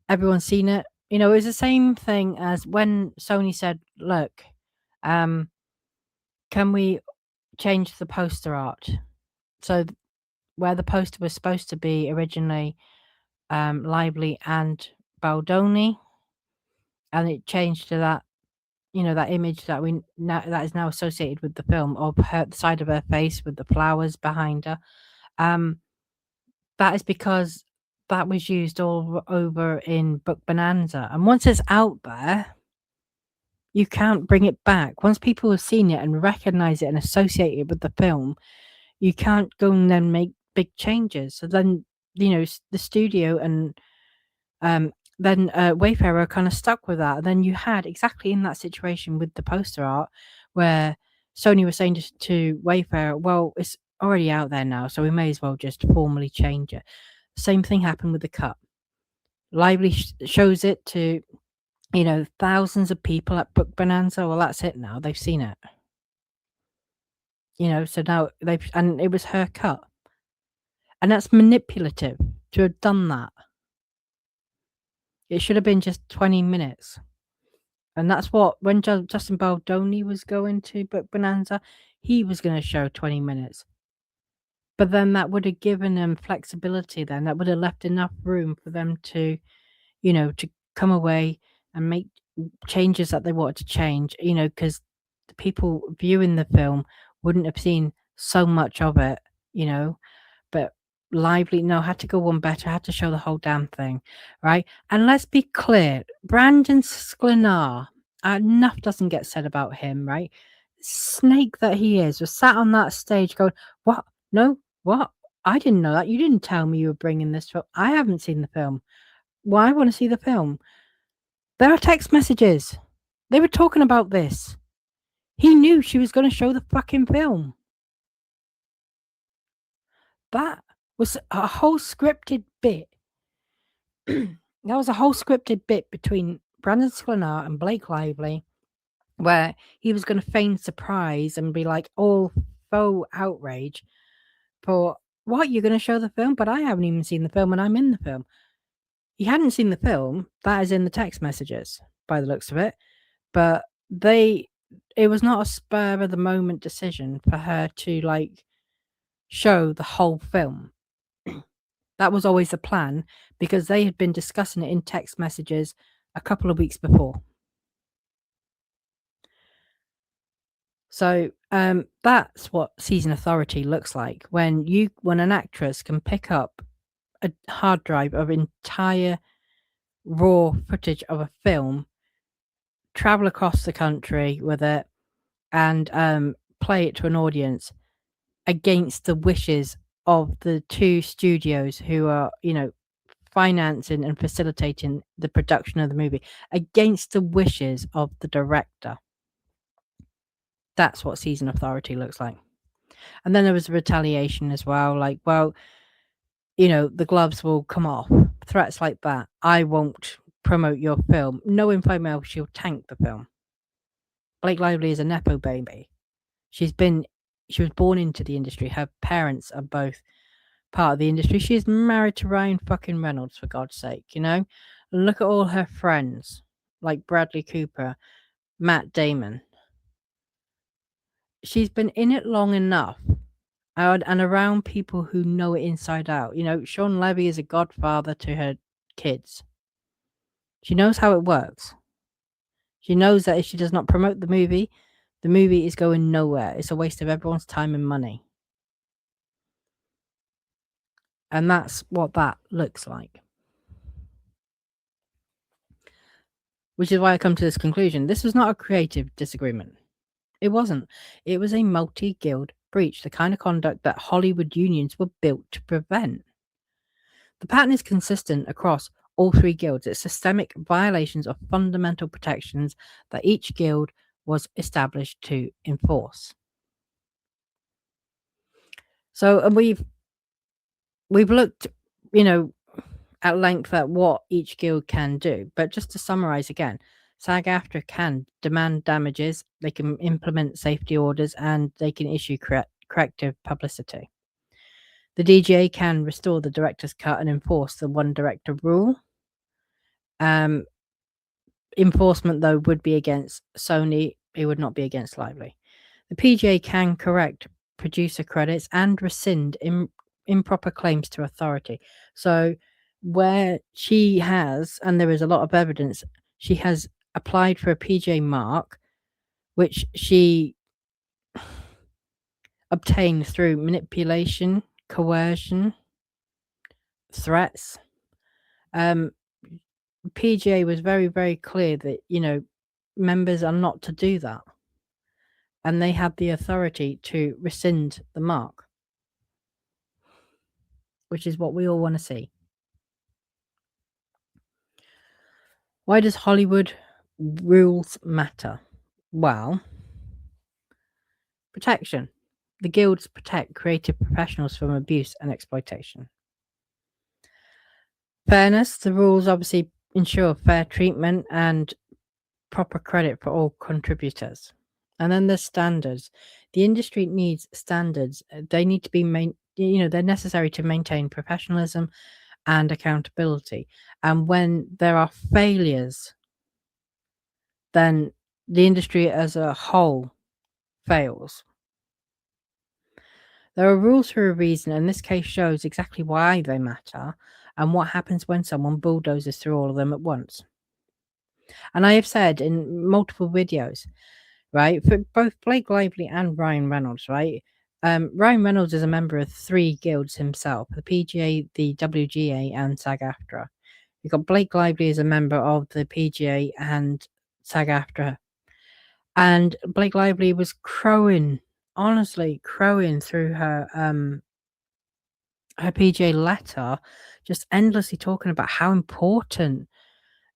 everyone's seen it. It was the same thing as when Sony said, look, can we change the poster art? So where the poster was supposed to be originally Lively and Baldoni, and it changed to that, that image that that is now associated with the film of her, the side of her face with the flowers behind her. That is because that was used all over in Book Bonanza. And once it's out there, you can't bring it back. Once people have seen it and recognize it and associate it with the film, you can't go and then make big changes. So then, the studio and then Wayfarer are kind of stuck with that. And then you had exactly in that situation with the poster art where Sony was saying to Wayfarer, well, it's already out there now, so we may as well just formally change it. Same thing happened with the cut. Lively shows it to, thousands of people at Book Bonanza. Well, that's it now. They've seen it. So now and it was her cut. And that's manipulative to have done that. It should have been just 20 minutes. And that's what, when Justin Baldoni was going to Book Bonanza, he was going to show 20 minutes. But then that would have given them flexibility then. That would have left enough room for them to, to come away and make changes that they wanted to change, because the people viewing the film wouldn't have seen so much of it, but Lively, had to go one better, had to show the whole damn thing, right? And let's be clear, Brandon Sklenar, enough doesn't get said about him, right? Snake that he is, was sat on that stage going, what? No, what? I didn't know that. You didn't tell me you were bringing this film. I haven't seen the film. Well, I want to see the film. There are text messages. They were talking about this. He knew she was going to show the fucking film. That was a whole scripted bit. That was a whole scripted bit between Brandon Sklenar and Blake Lively, where he was going to feign surprise and be like all faux outrage for, what, you're going to show the film? But I haven't even seen the film and I'm in the film. He hadn't seen the film. That is in the text messages, by the looks of it. But they it was not a spur of the moment decision for her to like show the whole film. That was always the plan because they had been discussing it in text messages a couple of weeks before. So that's what season authority looks like when an actress can pick up a hard drive of entire raw footage of a film, travel across the country with it, and play it to an audience against the wishes of the two studios who are, financing and facilitating the production of the movie, against the wishes of the director. That's what season authority looks like. And then there was retaliation as well, like, well, the gloves will come off. Threats like that. I won't promote your film. No info she'll tank the film. Blake Lively is a Nepo baby. She was born into the industry. Her parents are both part of the industry. She's married to Ryan fucking Reynolds, for God's sake, Look at all her friends, like Bradley Cooper, Matt Damon. She's been in it long enough and around people who know it inside out. Sean Levy is a godfather to her kids. She knows how it works. She knows that if she does not promote the movie is going nowhere. It's a waste of everyone's time and money. And that's what that looks like. Which is why I come to this conclusion. This was not a creative disagreement. It wasn't. It was a multi-guild breach, the kind of conduct that Hollywood unions were built to prevent. The pattern is consistent across all three guilds. It's systemic violations of fundamental protections that each guild was established to enforce. So, and we've looked, at length at what each guild can do. But just to summarize again, SAG-AFTRA can demand damages, they can implement safety orders, and they can issue corrective publicity. The DGA can restore the director's cut and enforce the one director rule. Enforcement, though, would be against Sony. It would not be against Lively. The PGA can correct producer credits and rescind improper claims to authority. So where she has, and there is a lot of evidence, she has applied for a PGA mark, which she obtained through manipulation, coercion, threats. PGA was very, very clear that, members are not to do that. And they had the authority to rescind the mark, which is what we all want to see. Why does Hollywood rules matter? Well, protection. The guilds protect creative professionals from abuse and exploitation. Fairness. The rules obviously ensure fair treatment and proper credit for all contributors. And then there's standards. The industry needs standards. They need to be they're necessary to maintain professionalism and accountability. And when there are failures, then the industry as a whole fails. There are rules for a reason, and this case shows exactly why they matter and what happens when someone bulldozes through all of them at once. And I have said in multiple videos, right, for both Blake Lively and Ryan Reynolds, right? Ryan Reynolds is a member of 3 guilds himself, the PGA, the WGA, and SAG-AFTRA. You've got Blake Lively as a member of the PGA and SAG-AFTRA. And Blake Lively was crowing, honestly crowing through her PGA letter, just endlessly talking about how important,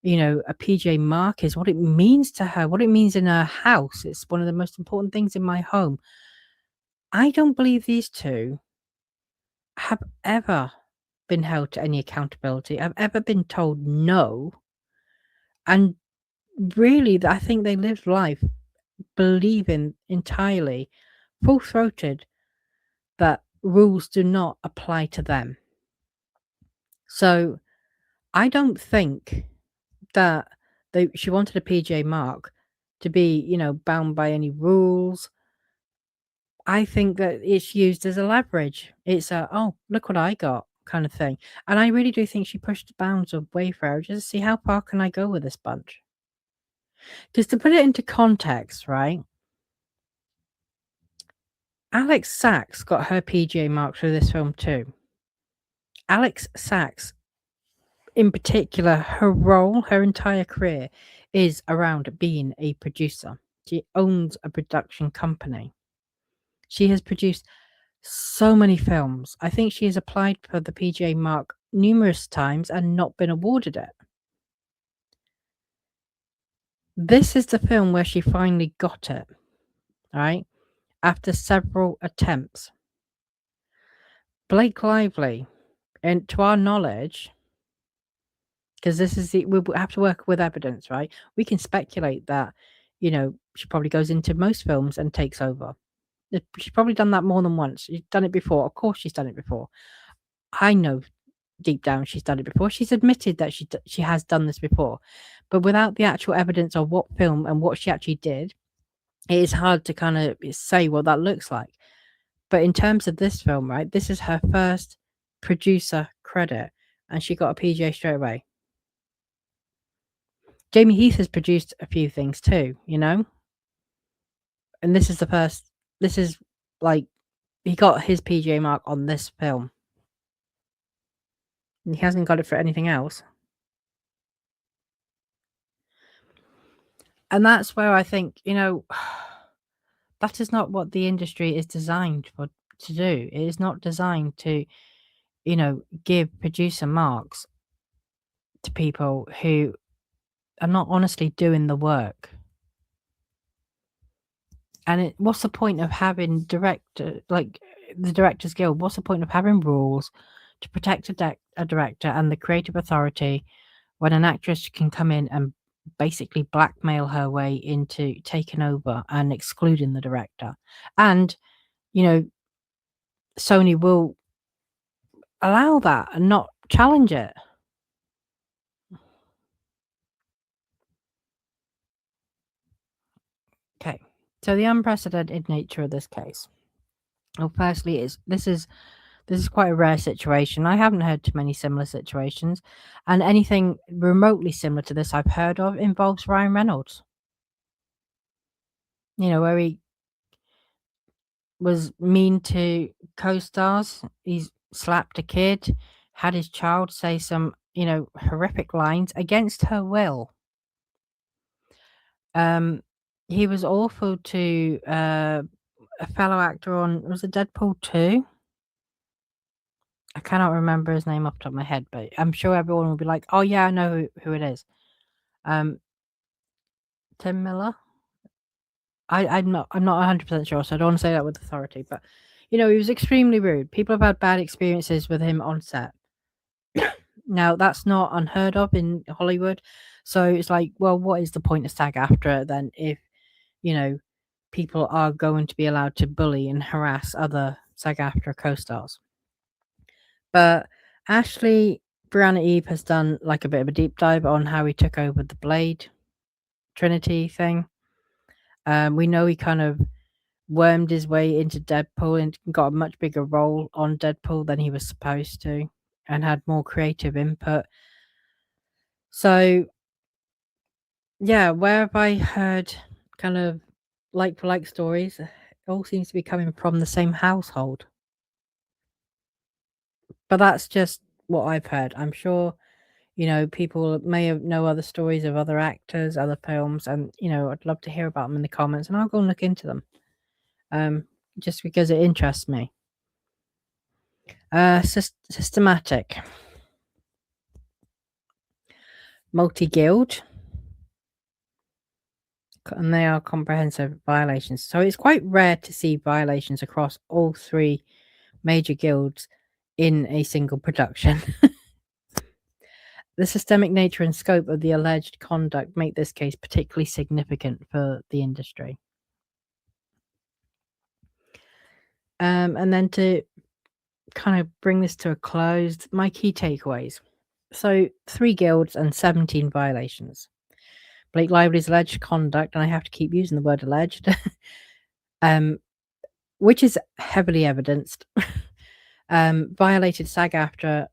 a PGA mark is, what it means to her, what it means in her house. It's one of the most important things in my home. I don't believe these two have ever been held to any accountability. Have ever been told no. And really, I think they lived life believing entirely, full-throated, that rules do not apply to them. So I don't think that she wanted a PGA mark to be, bound by any rules. I think that it's used as a leverage. It's a, "Oh, look what I got," kind of thing. And I really do think she pushed the bounds of Wayfarer just to see how far can I go with this bunch. Because to put it into context, right? Alex Sachs got her PGA mark for this film too. Alex Sachs, in particular, her entire career is around being a producer. She owns a production company. She has produced so many films. I think she has applied for the PGA mark numerous times and not been awarded it. This is the film where she finally got it, right? After several attempts. Blake Lively, and to our knowledge, because we have to work with evidence, right? We can speculate that, she probably goes into most films and takes over. She's probably done that more than once. She's done it before. Of course, she's done it before. I know deep down she's done it before. She's admitted that she has done this before, but without the actual evidence of what film and what she actually did, it is hard to kind of say what that looks like. But in terms of this film, right, this is her first producer credit, and she got a PGA straight away. Jamie Heath has produced a few things too, and this is the first. This is like he got his PGA mark on this film. He hasn't got it for anything else. And that's where I think, that is not what the industry is designed to do. It is not designed to, give producer marks to people who are not honestly doing the work. And what's the point of having the Directors Guild? What's the point of having rules to protect a director and the creative authority when an actress can come in and basically blackmail her way into taking over and excluding the director? And, Sony will allow that and not challenge it. Okay. So the unprecedented nature of this case. Well, firstly, this is quite a rare situation. I haven't heard too many similar situations, and anything remotely similar to this I've heard of involves Ryan Reynolds. Where he was mean to co-stars. He's slapped a kid, had his child say some, horrific lines against her will. He was awful to a fellow actor on, was it Deadpool 2? I cannot remember his name off the top of my head, but I'm sure everyone will be like, "Oh yeah, I know who it is." Tim Miller? I'm not 100% sure, so I don't wanna say that with authority, but, he was extremely rude. People have had bad experiences with him on set. Now, that's not unheard of in Hollywood, so it's like, well, what is the point of SAG-AFTRA then if, people are going to be allowed to bully and harass other SAG-AFTRA co-stars? But Ashley Brianna Eve has done, like, a bit of a deep dive on how he took over the Blade Trinity thing. We know he kind of wormed his way into Deadpool and got a much bigger role on Deadpool than he was supposed to and had more creative input. So, yeah, where have I heard kind of like-for-like stories? It all seems to be coming from the same household. But that's just what I've heard. I'm sure, people may know other stories of other actors, other films, and, I'd love to hear about them in the comments, and I'll go and look into them. Just because it interests me. Systematic. Multi-guild. And they are comprehensive violations. So it's quite rare to see violations across all three major guilds in a single production. The systemic nature and scope of the alleged conduct make this case particularly significant for the industry. And then to kind of bring this to a close, my key takeaways. So 3 guilds and 17 violations. Blake Lively's alleged conduct, and I have to keep using the word alleged, which is heavily evidenced, violated SAG-AFTRA,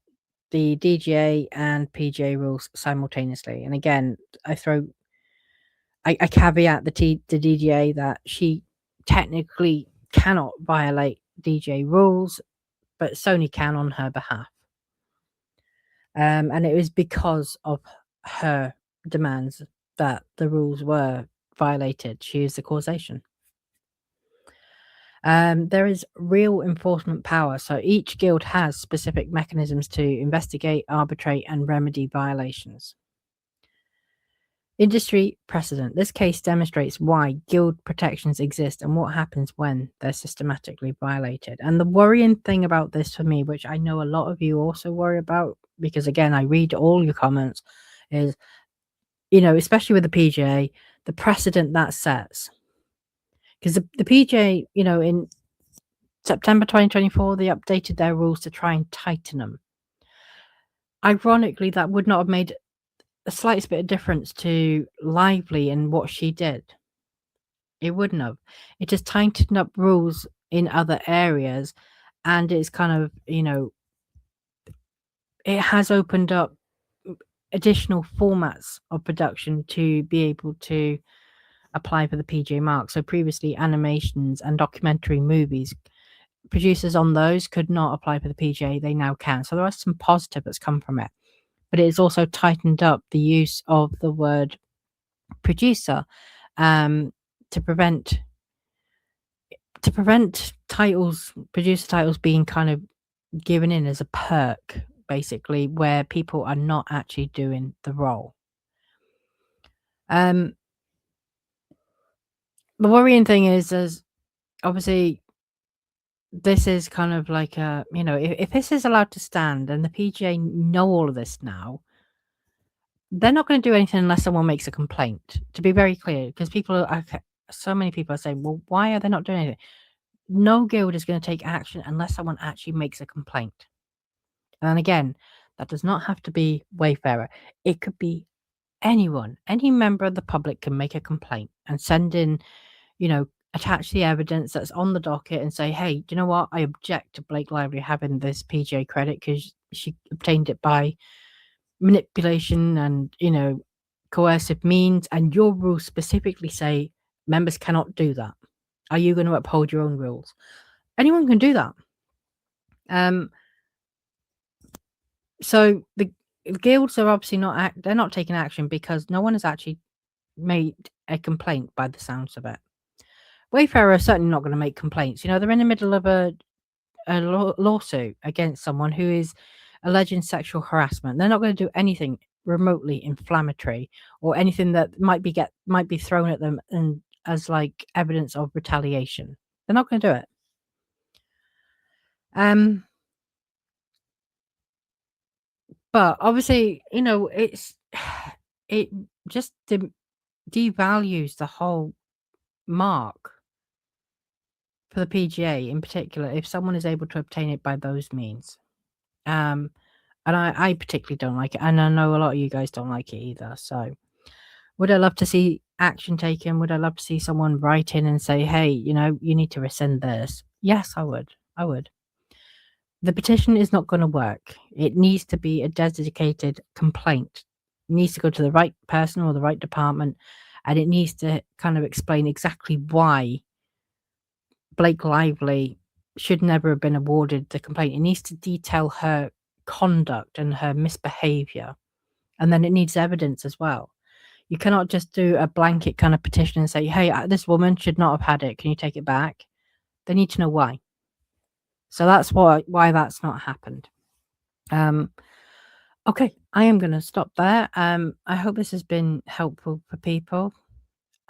the DGA and PGA rules simultaneously. And again, I caveat the DGA that she technically cannot violate DGA rules, but Sony can on her behalf. And it was because of her demands that the rules were violated. She is the causation. There is real enforcement power, so each guild has specific mechanisms to investigate, arbitrate, and remedy violations. Industry precedent. This case demonstrates why guild protections exist and what happens when they're systematically violated. And the worrying thing about this for me, which I know a lot of you also worry about, because again, I read all your comments, is, especially with the PGA, the precedent that sets. Because the PGA, in September 2024, they updated their rules to try and tighten them. Ironically, that would not have made the slightest bit of difference to Lively and what she did. It wouldn't have. It just tightened up rules in other areas, and it's kind of, it has opened up additional formats of production to be able to apply for the PGA mark. So previously, animations and documentary movies, producers on those could not apply for the PGA. They now can. So there are some positive that's come from it. But it's also tightened up the use of the word producer to prevent producer titles being kind of given in as a perk, basically, where people are not actually doing the role. The worrying thing is obviously this is kind of like if this is allowed to stand and the PGA know all of this now, they're not going to do anything unless someone makes a complaint, to be very clear, because so many people are saying, well, why are they not doing anything? No guild is going to take action unless someone actually makes a complaint. And again, that does not have to be Wayfarer. It could be anyone. Any member of the public can make a complaint and send in, attach the evidence that's on the docket and say, hey, do you know what? I object to Blake Lively having this PGA credit because she obtained it by manipulation and, coercive means. And your rules specifically say members cannot do that. Are you going to uphold your own rules? Anyone can do that. So the guilds are obviously they're not taking action because no one has actually made a complaint by the sounds of it. Wayfarer are certainly not going to make complaints. They're in the middle of a lawsuit against someone who is alleging sexual harassment. They're not going to do anything remotely inflammatory or anything that might be thrown at them and as like evidence of retaliation. They're not going to do it. But obviously, it just devalues the whole mark for the PGA in particular if someone is able to obtain it by those means. And I particularly don't like it, and I know a lot of you guys don't like it either. So would I love to see action taken? Would I love to see someone write in and say, hey, you need to rescind this? Yes, I would. The petition is not going to work. It needs to be a dedicated complaint. It needs to go to the right person or the right department, and it needs to kind of explain exactly why Blake Lively should never have been awarded the complaint. It needs to detail her conduct and her misbehavior, and then it needs evidence as well. You cannot just do a blanket kind of petition and say, hey, this woman should not have had it. Can you take it back? They need to know why. So that's why that's not happened. Okay, I am going to stop there. I hope this has been helpful for people.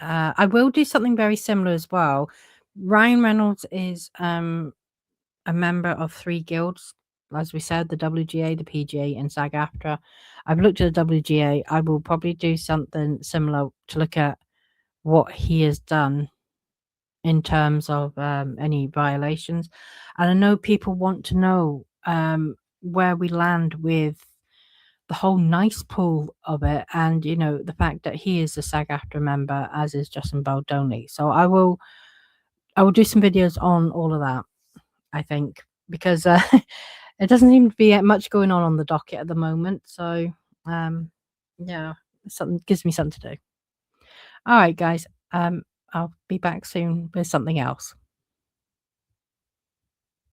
I will do something very similar as well. Ryan Reynolds is a member of 3 guilds, as we said, the WGA, the PGA, and SAG-AFTRA. I've looked at the WGA. I will probably do something similar to look at what he has done in terms of any violations. And I know people want to know where we land with the whole nice pool of it, and the fact that he is a SAG-AFTRA member, as is Justin Baldoni. So I will do some videos on all of that, I think, because it doesn't seem to be much going on the docket at the moment. So yeah, something gives me something to do. All right, guys. I'll be back soon with something else.